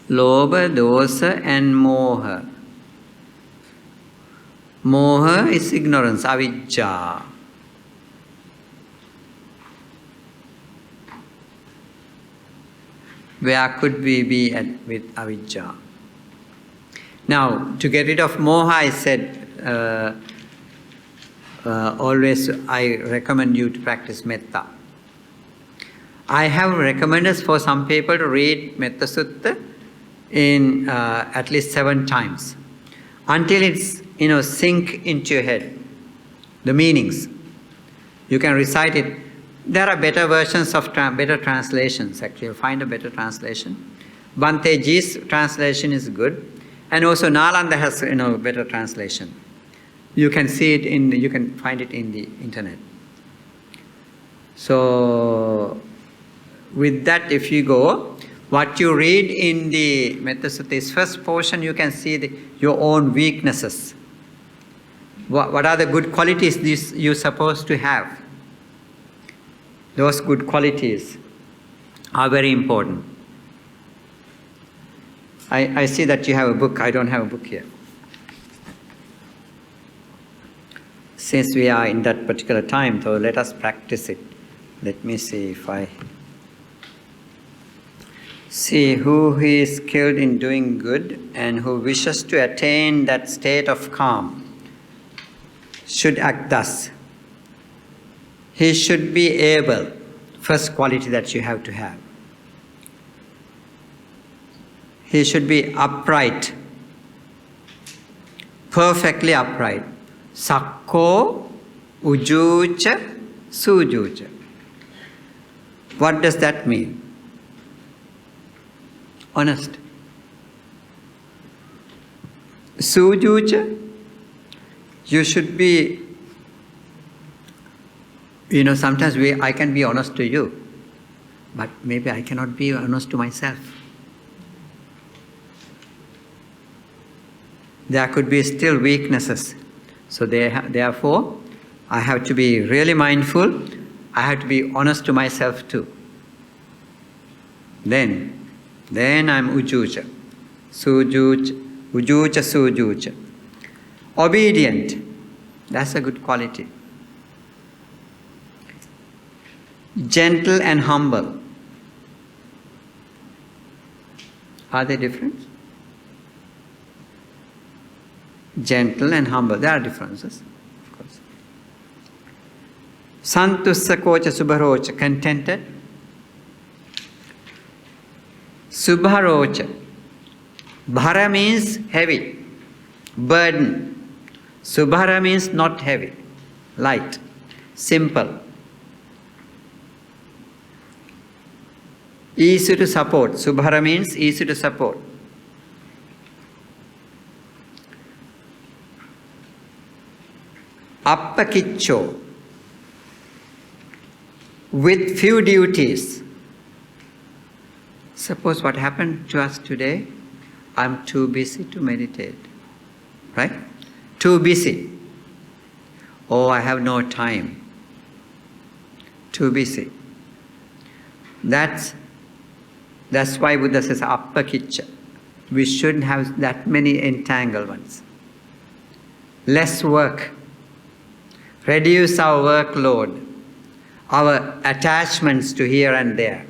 Lobha, Dosa and Moha. Moha is ignorance, avijja. Where could we be with avijja? Now, to get rid of moha, I said, always I recommend you to practice metta. I have recommended for some people to read Metta Sutta in at least 7 times, until it's sink into your head, the meanings. You can recite it. There are better versions of better translations. Actually, you'll find a better translation. Bhante H's translation is good, and also Nalanda has better translation. You can see it you can find it in the internet. So with that, if you go, what you read in the Metta Sutta's first portion, you can see your own weaknesses. What are the good qualities you're supposed to have? Those good qualities are very important. I see that you have a book. I don't have a book here. Since we are in that particular time, so let us practice it. Let me see if I... See who is skilled in doing good and who wishes to attain that state of calm should act thus. He should be able, first quality that you have to have. He should be upright, perfectly upright. Sakko, ujucha, sujucha. What does that mean? Honest. Sujucha, you should be, sometimes I can be honest to you, but maybe I cannot be honest to myself. There could be still weaknesses. So therefore, I have to be really mindful. I have to be honest to myself too. Then I'm ujucha. Ujucha, sujucha. Obedient. That's a good quality. Gentle and humble. Are they different? Gentle and humble. There are differences, of course. Santussa kocha subharocha. Contented. Subharocha. Bhara means heavy, burden. Subhara means not heavy, light, simple. Easy to support. Subhara means easy to support. Appakicho, with few duties. Suppose what happened to us today, I'm too busy to meditate, right? Too busy. Oh, I have no time. Too busy. That's why Buddha says appakicha. We shouldn't have that many entanglements. Less work. Reduce our workload, our attachments to here and there.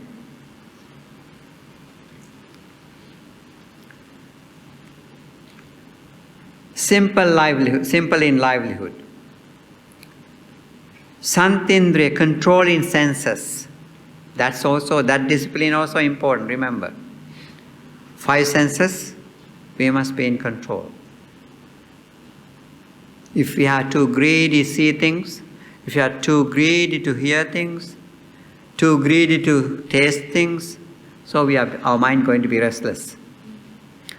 Simple livelihood, simple in livelihood. Santindriya, controlling senses. That discipline also important, remember. 5 senses, we must be in control. If we are too greedy to see things, if we are too greedy to hear things, too greedy to taste things, so our mind going to be restless.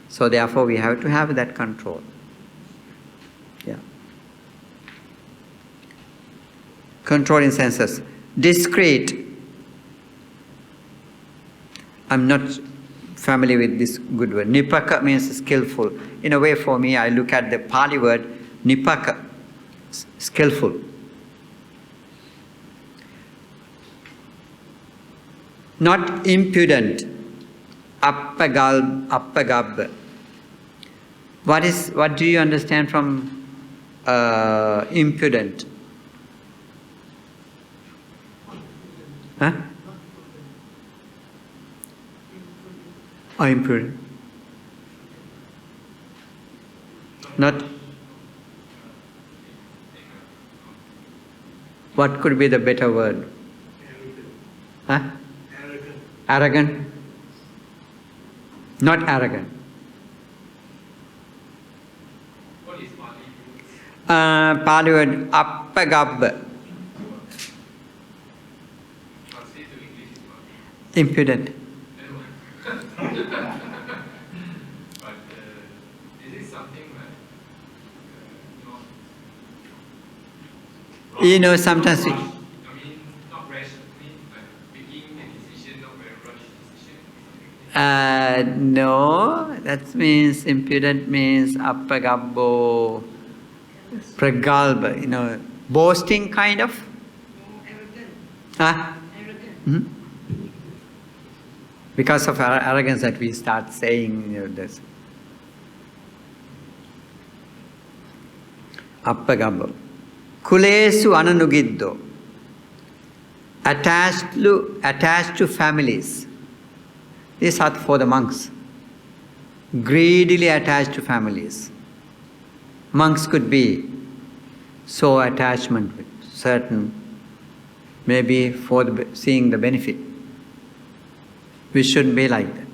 So therefore we have to have that control. Yeah. Controlling senses. Discreet. I'm not familiar with this good word. Nipaka means skillful. In a way for me, I look at the Pali word Nipaka, skillful. Not impudent. Appagab. What do you understand from impudent? Huh? Oh, impudent. Not. What could be the better word? Huh? Arrogant. Not arrogant. What is Pali? Pali word appagab. Translate to English is what? Impudent. But is it something like not? You know, sometimes Rush. I mean, not rash. I mean, like making a decision, not very rushed decision. no, that means impudent means appagabbo, pragalba, you know, boasting kind of. Arrogant. Huh? Arrogant. Hmm? Because of our arrogance that we start saying, you know, this. Appagabbo. Kulesu ananugiddo. Attached to families. These are for the monks. Greedily attached to families. Monks could be so attachment with certain, maybe for seeing the benefit. We shouldn't be like that.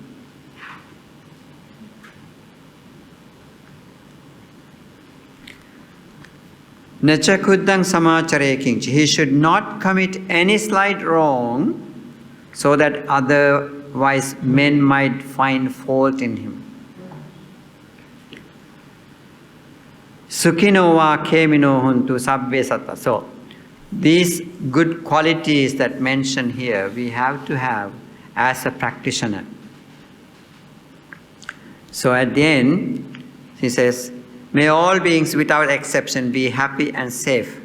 Nachakuddang samachare kingchi. He should not commit any slight wrong so that otherwise men might find fault in him. Sukhino va kemino huntu sabbe satta. So, these good qualities that mentioned here, we have to have as a practitioner. So at the end, he says, may all beings without exception be happy and safe.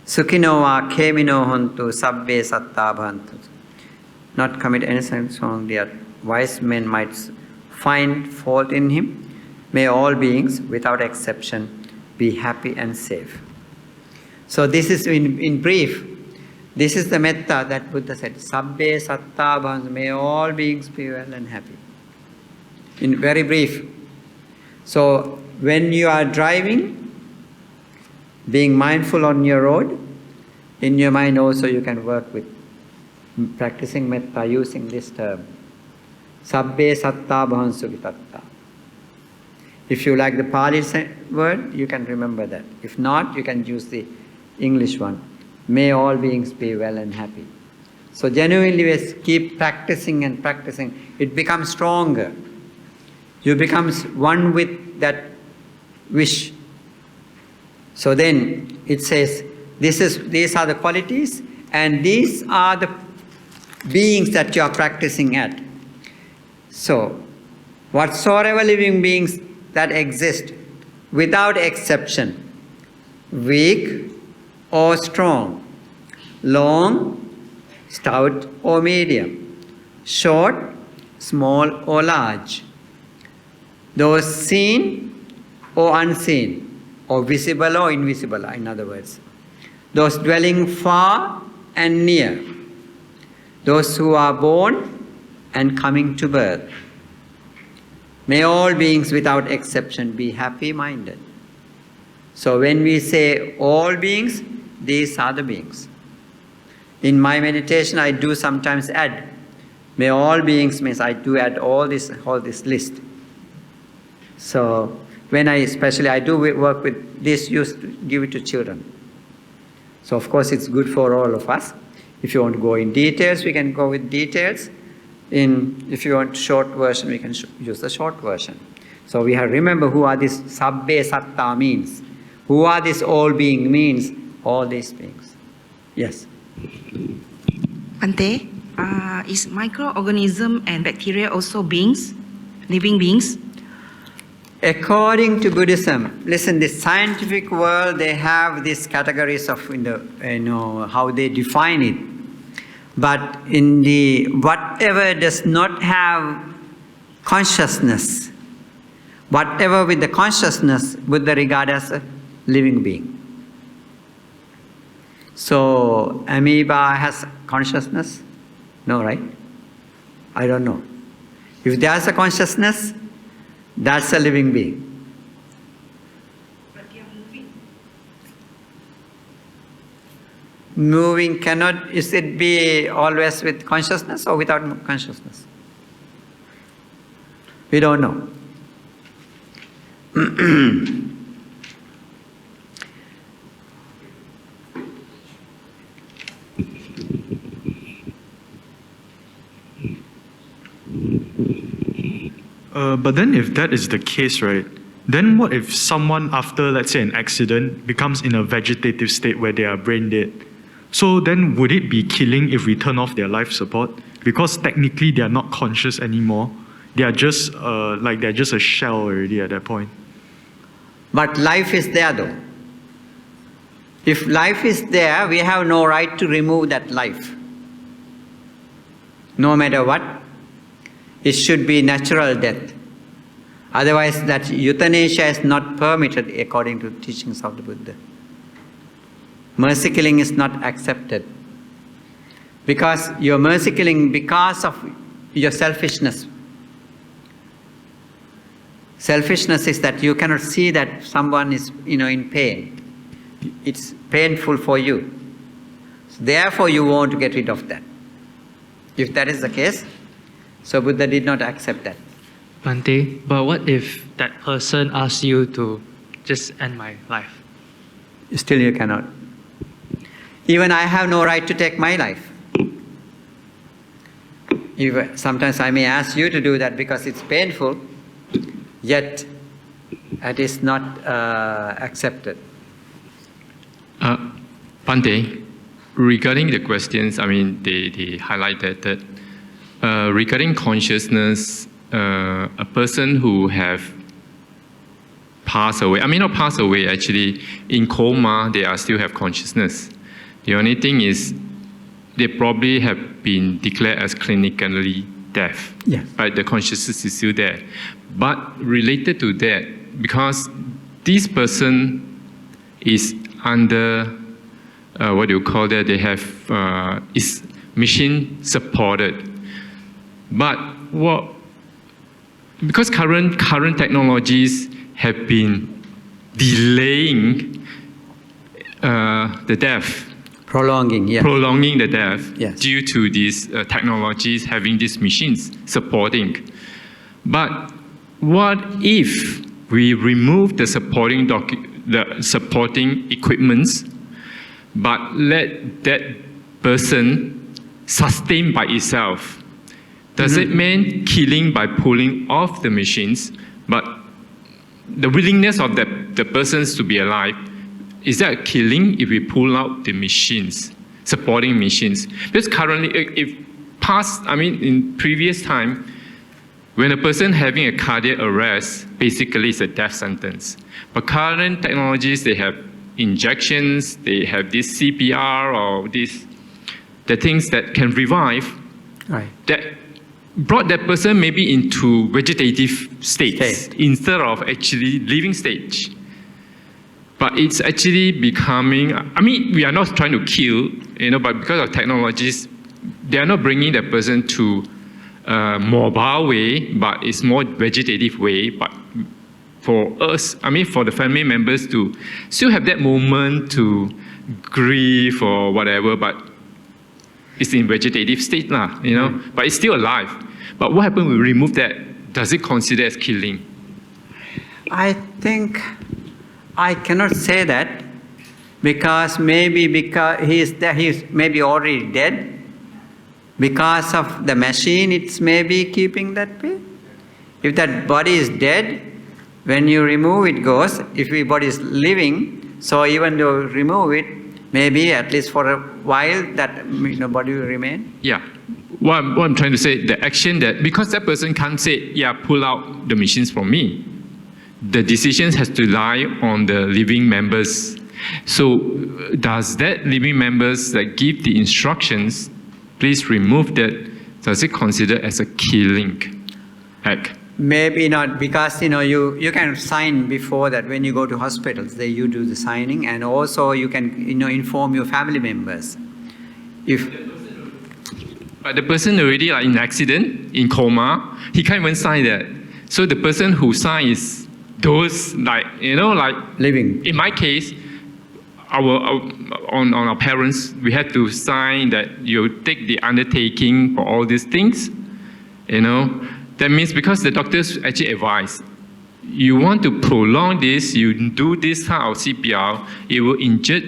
Sukhino va kemino huntu sabbe satta bhantu. Not commit any sin wrong that wise men might find fault in him. May all beings without exception be happy and safe. So this is in brief, this is the metta that Buddha said, Sabbe satta bhavantu, may all beings be well and happy. In very brief. So when you are driving, being mindful on your road, in your mind also you can work with practicing metta using this term. Sabbe satta bhavantu vitatta. If you like the Pali word, you can remember that. If not, you can use the English one. May all beings be well and happy. So genuinely we keep practicing and practicing, it becomes stronger. You become one with that wish. So then it says, these are the qualities and these are the beings that you are practicing at. So, whatsoever living beings that exist, without exception, weak or strong, long, stout or medium, short, small or large, those seen or unseen, or visible or invisible, in other words, those dwelling far and near, those who are born and coming to birth. May all beings without exception be happy-minded. So when we say all beings, these are the beings. In my meditation, I do sometimes add, may all beings, means I do add all this list. So when I do work with this, used to give it to children. So of course it's good for all of us. If you want to go in details, we can go with details. If you want short version, we can use the short version. So we have to remember who are these sabbe satta means. Who are these all being means all these beings. Yes. Bhante, is microorganism and bacteria also beings, living beings? According to Buddhism, listen, the scientific world, they have these categories of how they define it. But in the whatever does not have consciousness, whatever with the consciousness, Buddha regard as a living being. So amoeba has consciousness? No, right? I don't know. If there's a consciousness, that's a living being. Moving cannot, is it be always with consciousness or without consciousness? We don't know. But then if that is the case, right, then what if someone after, let's say, an accident becomes in a vegetative state where they are brain dead? So then would it be killing if we turn off their life support? Because technically they are not conscious anymore. They are just they're just a shell already at that point. But life is there though. If life is there, we have no right to remove that life. No matter what, it should be natural death. Otherwise, that euthanasia is not permitted according to teachings of the Buddha. Mercy killing is not accepted. Because you're mercy killing because of your selfishness. Selfishness is that you cannot see that someone is, in pain. It's painful for you. So therefore, you want to get rid of that. If that is the case, so Buddha did not accept that. Bhante, but what if that person asks you to just end my life? Still you cannot. Even I have no right to take my life. Sometimes I may ask you to do that because it's painful, yet it is not accepted. Bhante, regarding the questions, they highlighted that regarding consciousness, a person who have passed away, not passed away actually, in coma, they are still have consciousness. The only thing is, they probably have been declared as clinically deaf. Yes. Right, the consciousness is still there. But related to that, because this person is under, what do you call that? They have, is machine supported. But because current technologies have been delaying the death, Prolonging, yeah. prolonging the death Yes. due to these technologies having these machines supporting. But what if we remove the supporting equipments, but let that person sustain by itself? Does it mean killing by pulling off the machines, but the willingness of the persons to be alive, is that killing if we pull out the machines, supporting machines? Because currently, in previous time, when a person having a cardiac arrest, basically it's a death sentence. But current technologies, they have injections, they have this CPR or the things that can revive, Right. that brought that person maybe into vegetative states instead of actually living stage. But it's actually becoming, we are not trying to kill, but because of technologies, they are not bringing the person to a mobile way, but it's more vegetative way. But for us, for the family members to still have that moment to grieve or whatever, but it's in vegetative state, but it's still alive. But what happens when we remove that? Does it consider as killing? I think I cannot say that because he's maybe already dead. Because of the machine, it's maybe keeping that way. If that body is dead, when you remove it goes. If the body is living, so even though you remove it, maybe at least for a while that body will remain. Yeah. What I'm trying to say, the action that, because that person can't say, pull out the machines from me. The decisions has to lie on the living members. So does that living members that give the instructions, please remove that, does it consider as a killing act? Maybe not, because you can sign before that. When you go to hospitals, you do the signing, and also you can inform your family members. But the person already in accident, in coma, he can't even sign that. So the person who signs those living. In my case, on our parents, we had to sign that you take the undertaking for all these things. That means because the doctors actually advise, you want to prolong this, you do this kind of CPR, it will injure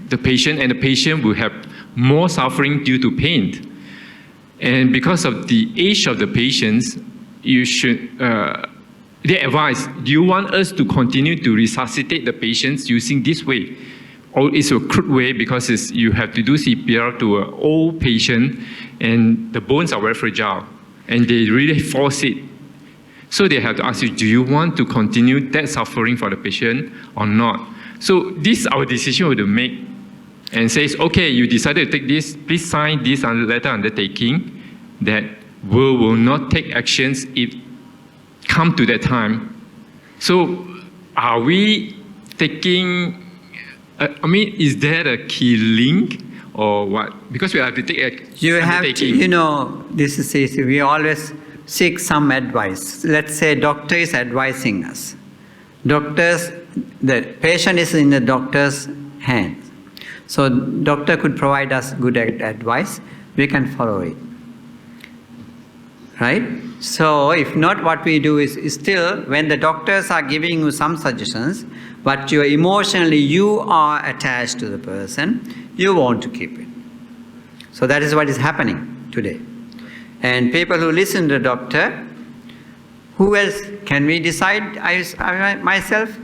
the patient, and the patient will have more suffering due to pain. And because of the age of the patients, you should, they advise, do you want us to continue to resuscitate the patients using this way? Or it's a crude way because you have to do CPR to an old patient and the bones are very fragile and they really force it. So they have to ask you, do you want to continue that suffering for the patient or not? So this is our decision to make, and says, okay, you decided to take this, please sign this letter undertaking that we will not take actions if come to that time. So are we taking, is there a killing or what? Because we have to take You have undertaking. to, this is easy. We always seek some advice. Let's say doctor is advising us. The patient is in the doctor's hands. So doctor could provide us good advice. We can follow it. Right? So if not, what we do is still, when the doctors are giving you some suggestions, but emotionally you are attached to the person, you want to keep it. So that is what is happening today. And people who listen to the doctor, who else can we decide? Myself?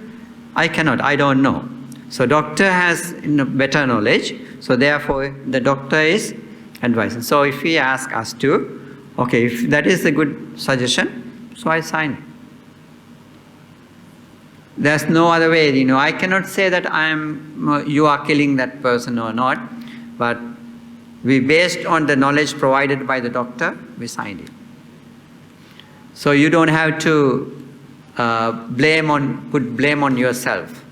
I cannot, I don't know. So doctor has better knowledge, so therefore the doctor is advising. So if he asks us to, okay, if that is a good suggestion, so I sign. There's no other way, I cannot say that you are killing that person or not, but based on the knowledge provided by the doctor, we signed it. So you don't have to put blame on yourself.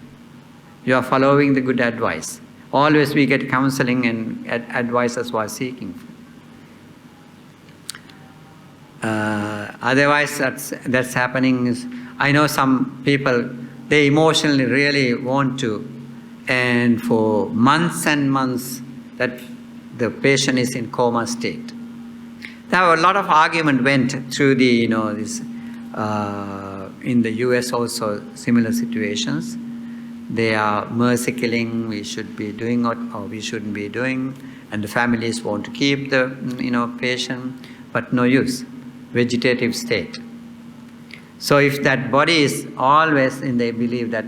You are following the good advice. Always we get counseling and advices while seeking. Otherwise, that's happening. I know some people, they emotionally really want to, and for months and months that the patient is in coma state. There were a lot of argument went through the, this, in the US also, similar situations. They are mercy killing, we should be doing or we shouldn't be doing, and the families want to keep the, patient, but no use, vegetative state. So if that body is always, and they believe that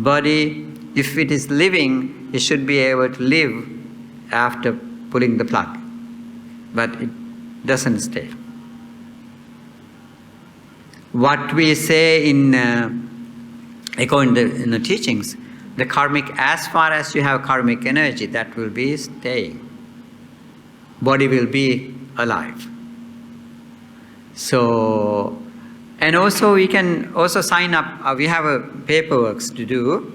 body, if it is living, it should be able to live after pulling the plug, but it doesn't stay. What we say in, according to the teachings, the karmic, as far as you have karmic energy, that will be staying. Body will be alive. So, and also we can also sign up, we have a paperwork to do,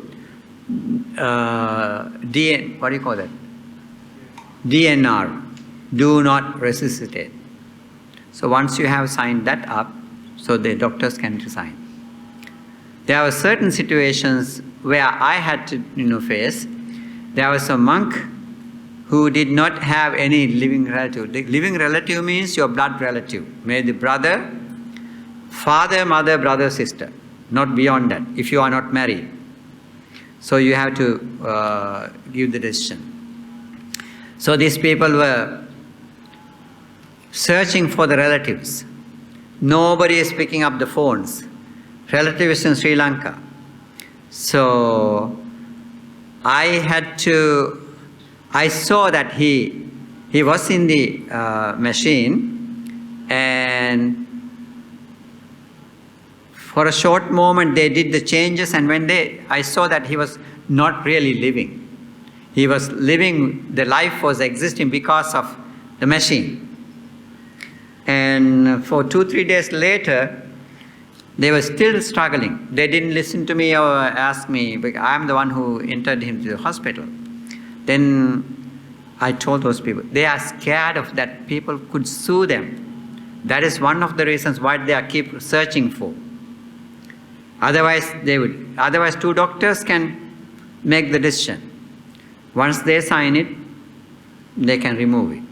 what do you call that? DNR, do not resuscitate. So once you have signed that up, so the doctors can resign. There were certain situations where I had to face. There was a monk who did not have any living relative. The living relative means your blood relative. Maybe the brother, father, mother, brother, sister. Not beyond that, if you are not married. So you have to give the decision. So these people were searching for the relatives. Nobody is picking up the phones. Relatives in Sri Lanka. So I saw that he was in the machine, and for a short moment they did the changes, and when I saw that he was not really living. He was living, the life was existing because of the machine. And for 2-3 days later, they were still struggling. They didn't listen to me or ask me, because I'm the one who entered him to the hospital. Then I told those people, they are scared of that people could sue them. That is one of the reasons why they are keep searching for. Otherwise, otherwise 2 doctors can make the decision. Once they sign it, they can remove it.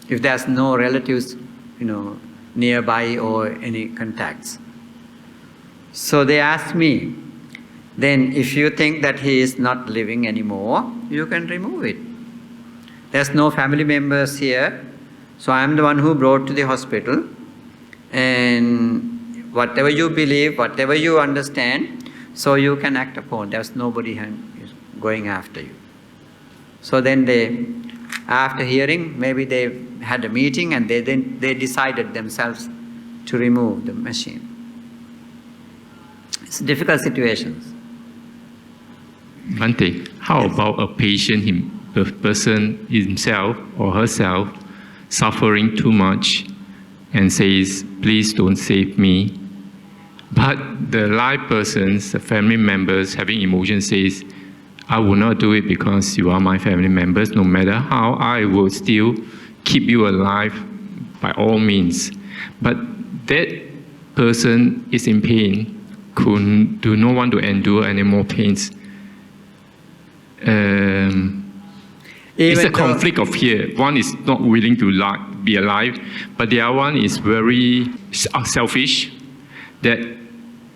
If there's no relatives, nearby or any contacts. So they asked me, then if you think that he is not living anymore, you can remove it. There's no family members here, so I'm the one who brought to the hospital, and whatever you believe, whatever you understand, so you can act upon. There's nobody going after you. So then after hearing, maybe they had a meeting and they decided themselves to remove the machine. It's difficult situations. Bhante, how about a patient, a person himself or herself suffering too much and says, please don't save me. But the live persons, the family members having emotion says, I will not do it because you are my family members. No matter how, I will still keep you alive by all means. But that person is in pain, do not want to endure any more pains. It's a conflict of here. One is not willing to be alive, but the other one is very selfish, that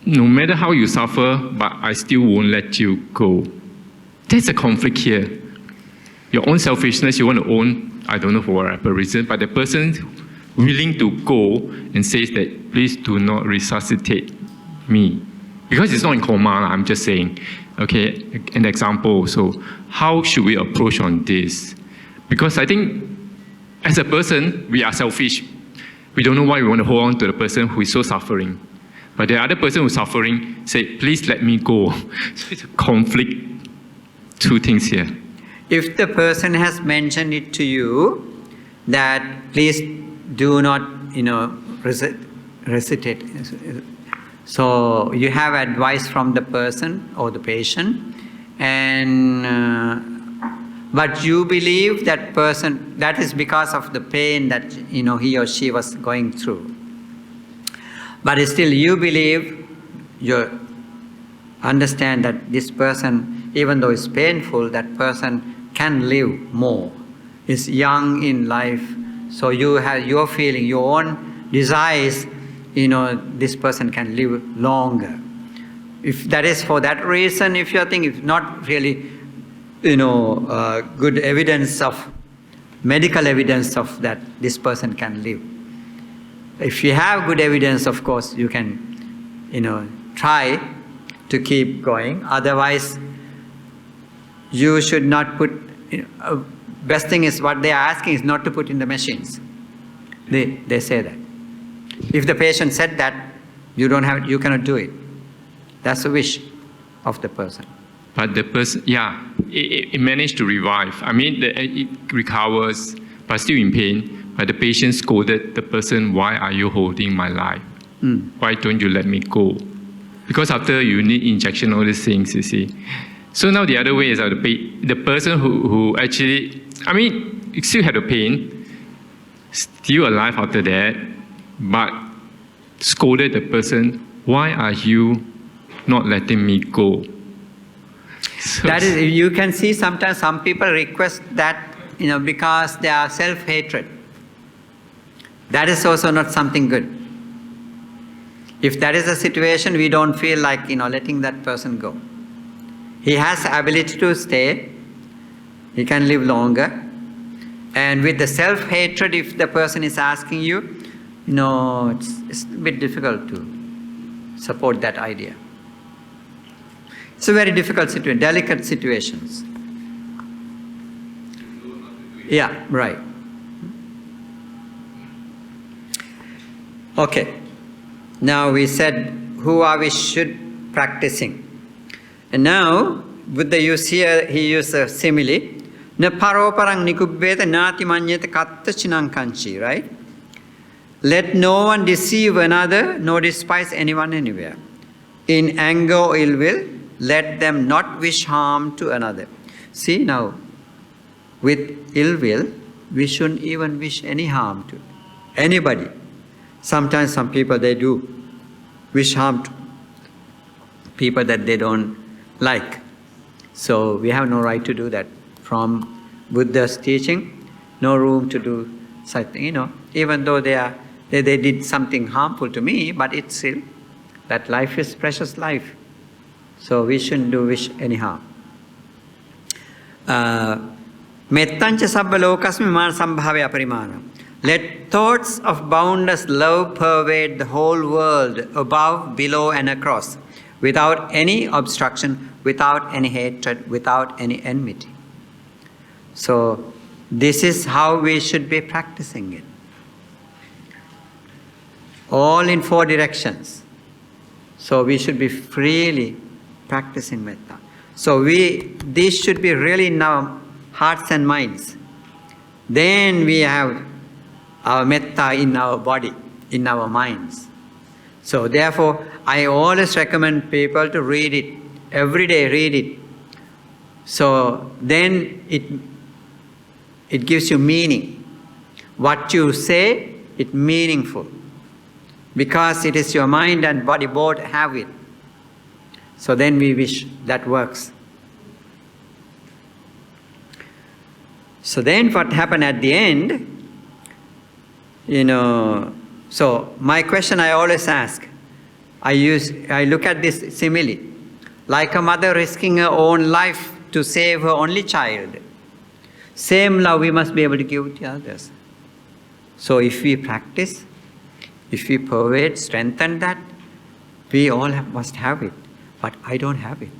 no matter how you suffer, but I still won't let you go. There's a conflict here. Your own selfishness, you want to own, I don't know for whatever reason, but the person willing to go and says that, please do not resuscitate me. Because it's not in coma, I'm just saying. Okay, an example. So how should we approach on this? Because I think as a person, we are selfish. We don't know why we want to hold on to the person who is so suffering. But the other person who's suffering say, please let me go. So it's a conflict, 2 things here. If the person has mentioned it to you, that please do not, resuscitate. So you have advice from the person or the patient, and but you believe that person, that is because of the pain that he or she was going through. But still you believe, you understand that this person, even though it's painful, that person can live more, is young in life. So you have your feeling, your own desires, this person can live longer. If that is for that reason, if you think it's not really, good evidence of, medical evidence of that this person can live. If you have good evidence, of course, you can, try to keep going. Otherwise, you should not put, best thing is what they are asking is not to put in the machines. They say that. If the patient said that, you cannot do it. That's a wish of the person. But the person, it managed to revive. I mean, it recovers, but still in pain. But the patient scolded the person, "Why are you holding my life? Why don't you let me go?" Because after you need injection, all these things, you see. So now the other way is the person who actually, still had the pain, still alive after that, but scolded the person, "Why are you not letting me go?" So that is, you can see sometimes some people request that, because they are self-hatred. That is also not something good. If that is a situation, we don't feel like, letting that person go. He has the ability to stay. He can live longer. And with the self-hatred, if the person is asking you, it's a bit difficult to support that idea. It's a very difficult situation, delicate situations. Yeah, right. Okay. Now we said who are we should practicing. And now Buddha he used a simile. Na paro parang nikubbeta nati manyeta katta chinang kanchi, right? Let no one deceive another, nor despise anyone anywhere. In anger or ill will, let them not wish harm to another. See now, with ill will, we shouldn't even wish any harm to anybody. Sometimes some people, they do wish harm to people that they don't like. So we have no right to do that. From Buddha's teaching, no room to do such thing, even though they did something harmful to me, but it's still, that life is precious life. So we shouldn't wish any harm. Mettancha sabba lokasmi man sambhavya parimana. Let thoughts of boundless love pervade the whole world, above, below, and across, without any obstruction, without any hatred, without any enmity. So this is how we should be practicing it. All in 4 directions. So we should be freely practicing metta. So this should be really in our hearts and minds. Then we have our metta in our body, in our minds. So therefore, I always recommend people to read it. Every day read it. So then it gives you meaning. What you say, it's meaningful. Because it is your mind and body both have it. So then we wish that works. So then what happened at the end, so my question I always ask, I look at this simile, like a mother risking her own life to save her only child. Same love we must be able to give to others. So if we practice, if we pervade, strengthen that, we all must have it. But I don't have it.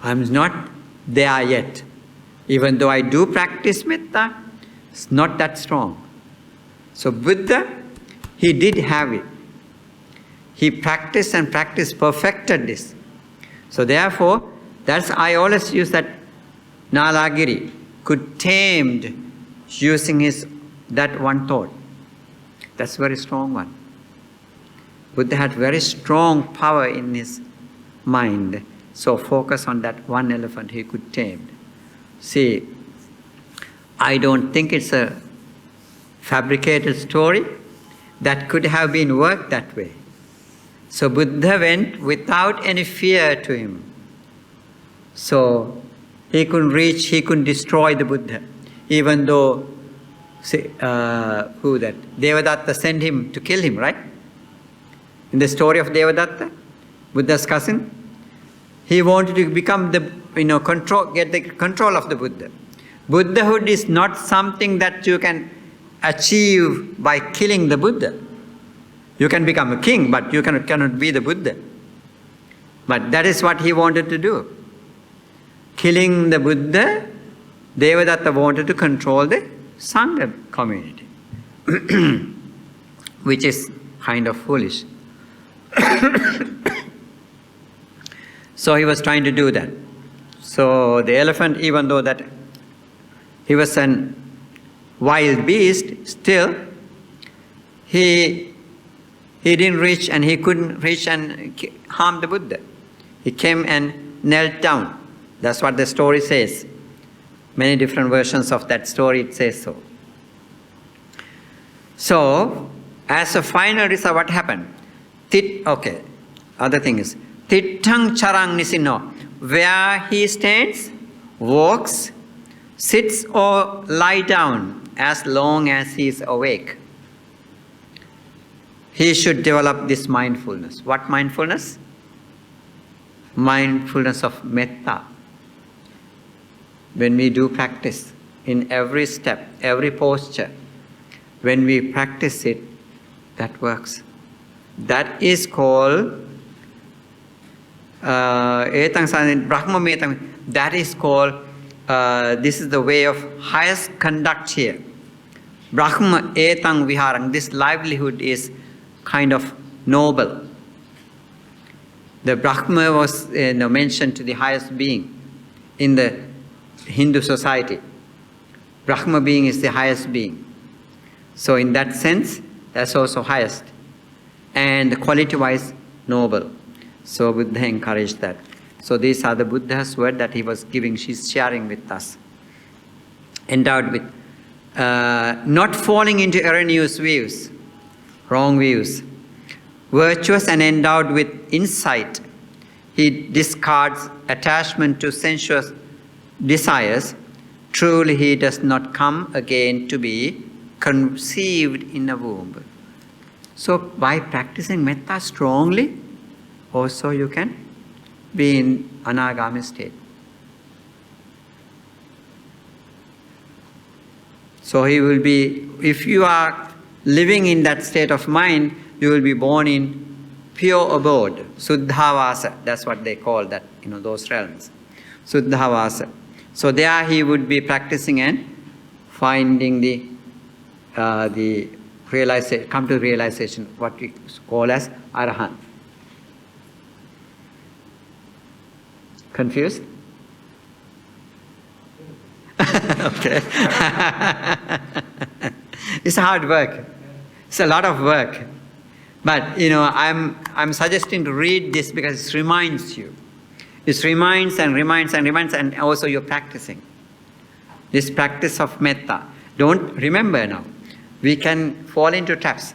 I'm not there yet. Even though I do practice metta, it's not that strong. So Buddha, he did have it. He practiced and practiced, perfected this. So therefore, I always use that Nalagiri could tamed using that one thought. That's a very strong one. Buddha had very strong power in his mind. So focus on that one elephant he could tame. See, I don't think it's a fabricated story that could have been worked that way. So Buddha went without any fear to him. So he couldn't reach, he couldn't destroy the Buddha, even though Devadatta sent him to kill him, right? In the story of Devadatta, Buddha's cousin, he wanted to become the, get the control of the Buddha. Buddhahood is not something that you can achieve by killing the Buddha. You can become a king, but you cannot be the Buddha. But that is what he wanted to do. Killing the Buddha, Devadatta wanted to control the Sangha community, which is kind of foolish. So he was trying to do that. So the elephant, even though that he was a wild beast, still he didn't reach, and he couldn't reach and harm the Buddha. He came and knelt down. That's what the story says. Many different versions of that story, it says so. So, as a final result, what happened? Other thing is, Tittang charang nisino, where he stands, walks, sits or lie down as long as he is awake. He should develop this mindfulness. What mindfulness? Mindfulness of metta. When we do practice, in every step, every posture, when we practice it, that works. That is called that is called, this is the way of highest conduct here. Brahma etang viharang, this livelihood is kind of noble. The Brahma was mentioned to the highest being in the Hindu society. Brahma being is the highest being. So in that sense, that's also highest. And quality-wise, noble. So Buddha encouraged that. So these are the Buddha's words that he was giving, she's sharing with us. Endowed with not falling into erroneous views, wrong views. Virtuous and endowed with insight. He discards attachment to sensuous desires. Truly he does not come again to be conceived in a womb. So by practicing metta strongly, also you can be in anagami state. So he will be, if you are living in that state of mind, you will be born in pure abode, Suddhavasa. That's what they call that, those realms. Suddhavasa. So there he would be practicing and finding the realization, come to realization, what we call as Arahant. Confused? Okay. It's hard work. It's a lot of work. But I'm suggesting to read this because it reminds you. It reminds and reminds and reminds, and also you're practicing. This practice of metta. Don't remember now. We can fall into traps.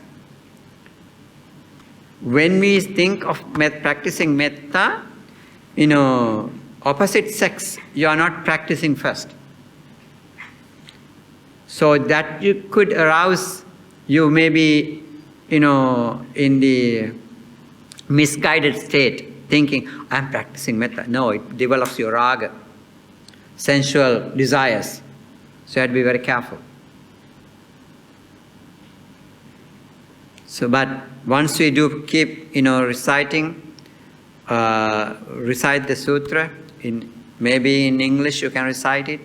When we think of practicing metta, opposite sex, you are not practicing first. So that you could arouse you maybe, in the misguided state, thinking, I'm practicing metta. No, it develops your raga, sensual desires. So you have to be very careful. So, but once we do keep, reciting, recite the sutra, maybe in English you can recite it.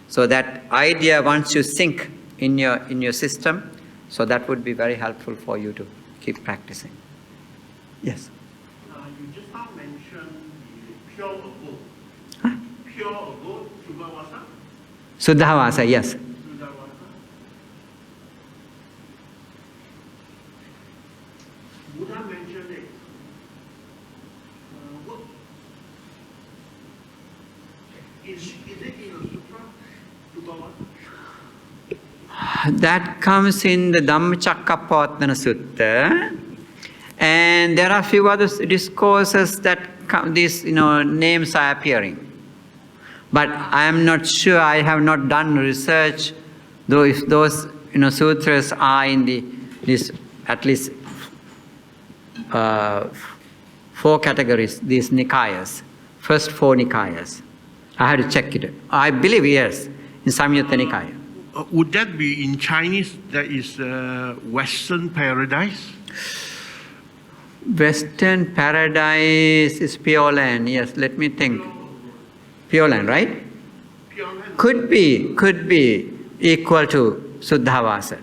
So that idea, once you sink in your system, so that would be very helpful for you to keep practicing. Yes? You just now mentioned the pure abode. Huh? Pure abode, Suddhavasa? Suddhavasa, yes. Suddhavasa. Buddha mentioned it. That comes in the Dhammacakkappavattana Sutta, and there are a few other discourses that these names are appearing. But I am not sure, I have not done research, though if those sutras are in this at least 4 categories, these Nikayas, first 4 Nikayas. I had to check it. I believe yes, in Samyutta Nikaya. Would that be in Chinese? That is Western paradise? Western paradise is Pure Land. Yes, let me think. Pure Land, right? Pure Land. Could be equal to Suddhavasa.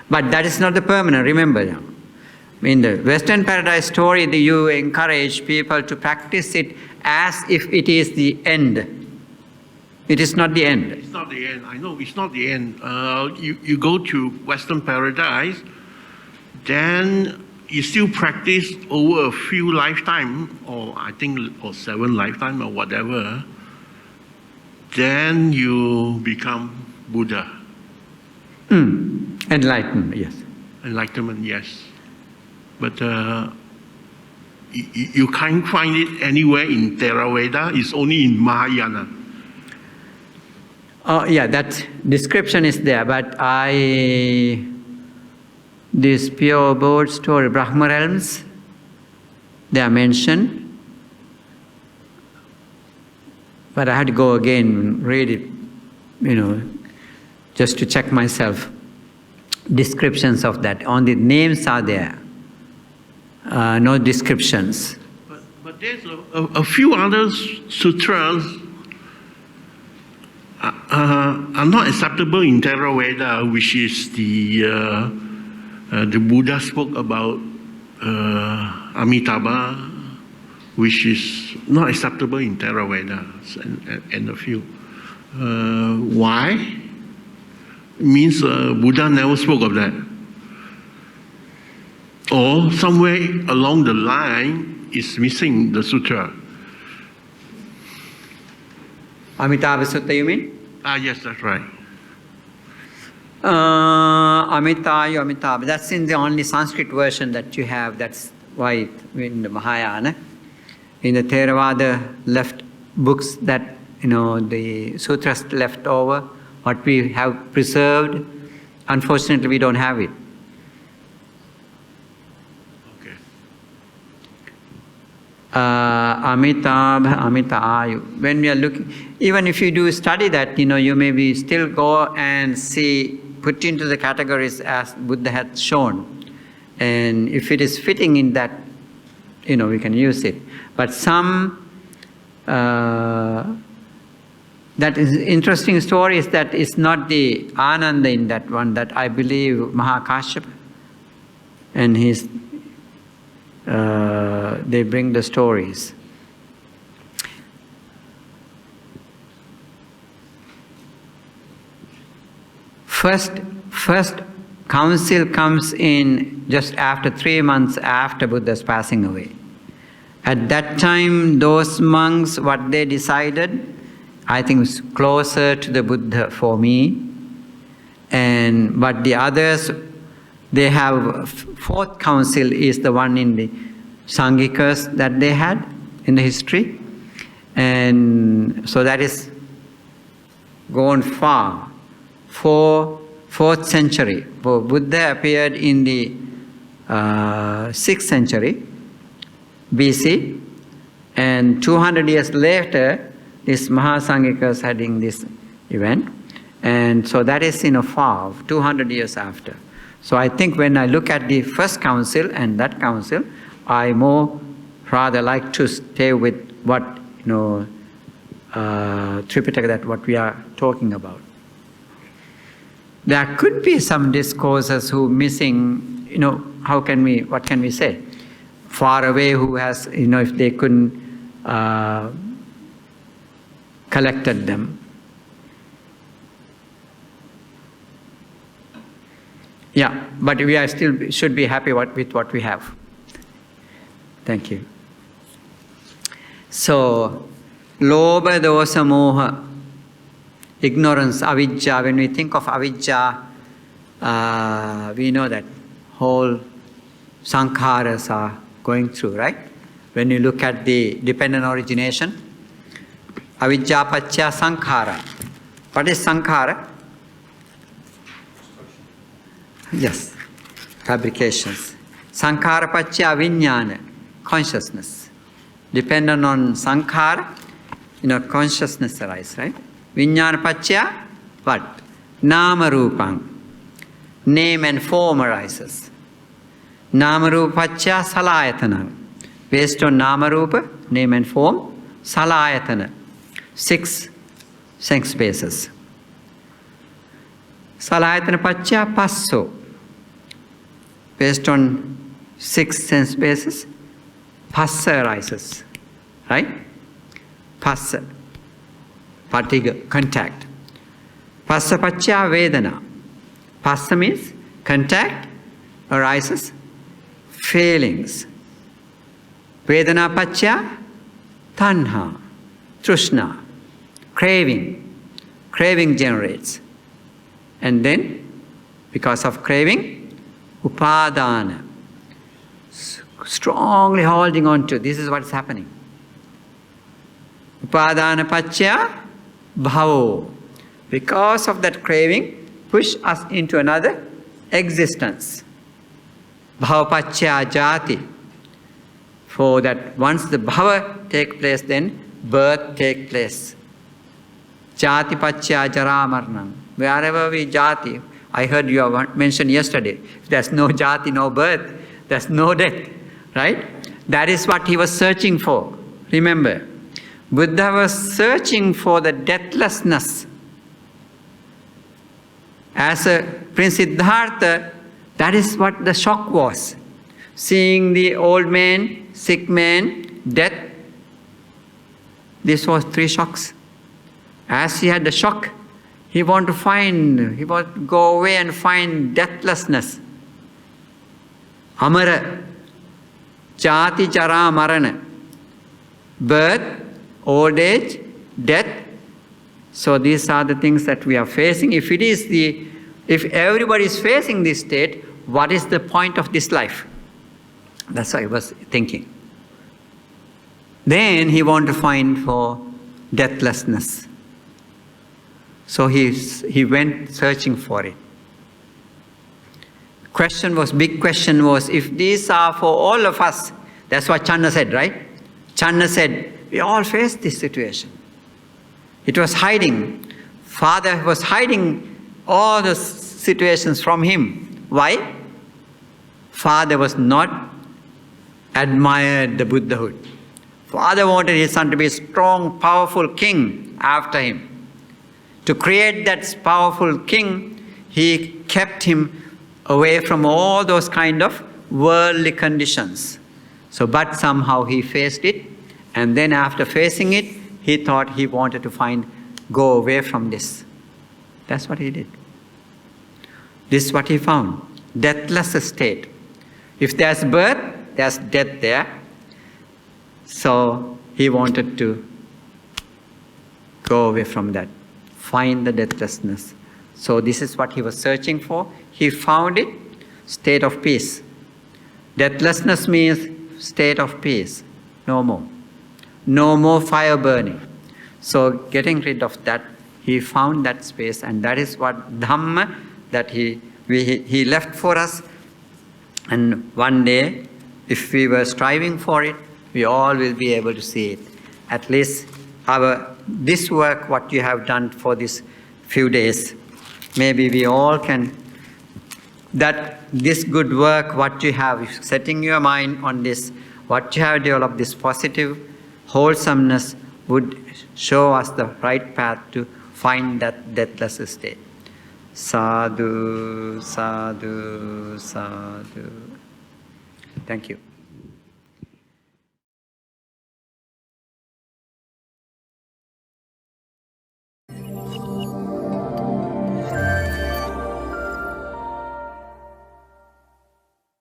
But that is not the permanent, remember now. In the Western paradise story, you encourage people to practice it as if it is the end. It is not the end. It's not the end. I know it's not the end. You go to Western paradise, then you still practice over a few lifetime, or 7 lifetime or whatever. Then you become Buddha. Enlightenment, yes. Enlightenment, yes. But you can't find it anywhere in Theravada. It's only in Mahayana. Oh, yeah, that description is there, but this pure abode story, Brahma realms, they are mentioned. But I had to go again and read it, just to check myself. Descriptions of that. Only names are there, no descriptions. But there's a few other sutras are not acceptable in Theravada, which is the Buddha spoke about Amitabha, which is not acceptable in Theravada, and a few. Why? It means Buddha never spoke of that. Or somewhere along the line is missing the sutra. Amitabha Sutta, you mean? Yes, that's right. Amitabha, that's in the only Sanskrit version that you have. That's why in the Mahayana. In the Theravada left books that, the sutras left over, what we have preserved, unfortunately we don't have it. Okay. Amitayu. When we are looking, even if you do study that, you maybe still go and see, put into the categories as Buddha had shown. And if it is fitting in that, we can use it. But some, that is interesting story is that it's not the Ananda in that one, that I believe Mahakashyapa and his, they bring the stories. First council comes in just after 3 months after Buddha's passing away. At that time, those monks, what they decided, I think was closer to the Buddha for me. But the others, they have 4th council is the one in the Sangikas that they had in the history. And so that is gone far. 4th century. Buddha appeared in the 6th century BC, and 200 years later, this Mahasangikas having this event, and so that is far, 200 years after. So I think when I look at the first council and that council, I more rather like to stay with what Tripitaka, that what we are talking about. There could be some discourses who missing, what can we say? Far away who has, if they couldn't collected them. Yeah, but we are still should be happy with what we have. Thank you. So, Lobha, Dosa, Moha. ignorance, avijja. When we think of avijja, we know that whole sankharas are going through, right? When you look at the dependent origination, avijja paccaya sankhara. What is sankhara? Yes, fabrications. Sankhara paccaya vijnana, consciousness. Dependent on sankhara, consciousness arises, right? Vijnana paccaya, what? Nama rupang. Name and form arises. Nama rupa paccaya salayatanam. Based on nama rupa, name and form, salayatana. 6 sense spaces. Salayatana paccaya passo. Based on 6 sense spaces, passa arises. Right? Passa. Fatigue, contact. Passa paccaya vedana. Passa means contact arises, feelings. Vedana paccaya tanha, trishna, craving. Craving generates. And then, because of craving, upadana. Strongly holding on to, this is what's happening. Upadana paccaya bhavo. Because of that craving, push us into another existence. Bhava paccaya jati. For that once the bhava take place, then birth take place. Jati paccaya jara marnam. Wherever we jati, I heard you have mentioned yesterday, if there's no jati, no birth, there's no death. Right? That is what he was searching for. Remember, Buddha was searching for the deathlessness. As a Prince Siddhartha, that is what the shock was. Seeing the old man, sick man, death. This was 3 shocks. As he had the shock, he wanted to go away and find deathlessness. Amara, jati jara marana. Birth, old age, death. So these are the things that we are facing. If everybody is facing this state, what is the point of this life? That's what I was thinking. Then he wanted to find for deathlessness. So he went searching for it. Big question was, if these are for all of us, that's what Channa said, right? Channa said, we all face this situation. It was hiding. Father was hiding all the situations from him. Why? Father was not admired the Buddhahood. Father wanted his son to be a strong, powerful king after him. To create that powerful king, he kept him away from all those kind of worldly conditions. But somehow he faced it, and then after facing it, he thought he wanted to go away from this. That's what he did. This is what he found. Deathless state. If there's birth, there's death there. So he wanted to go away from that. Find the deathlessness. So this is what he was searching for. He found it, state of peace. Deathlessness means state of peace. No more. No more fire burning. So getting rid of that, he found that space, and that is what Dhamma that he left for us. And one day, if we were striving for it, we all will be able to see it. At least this work, what you have done for these few days, maybe we all can, that this good work, what you have, setting your mind on this, what you have developed, this positive wholesomeness would show us the right path to find that deathless state. Sadhu, sadhu, sadhu. Thank you.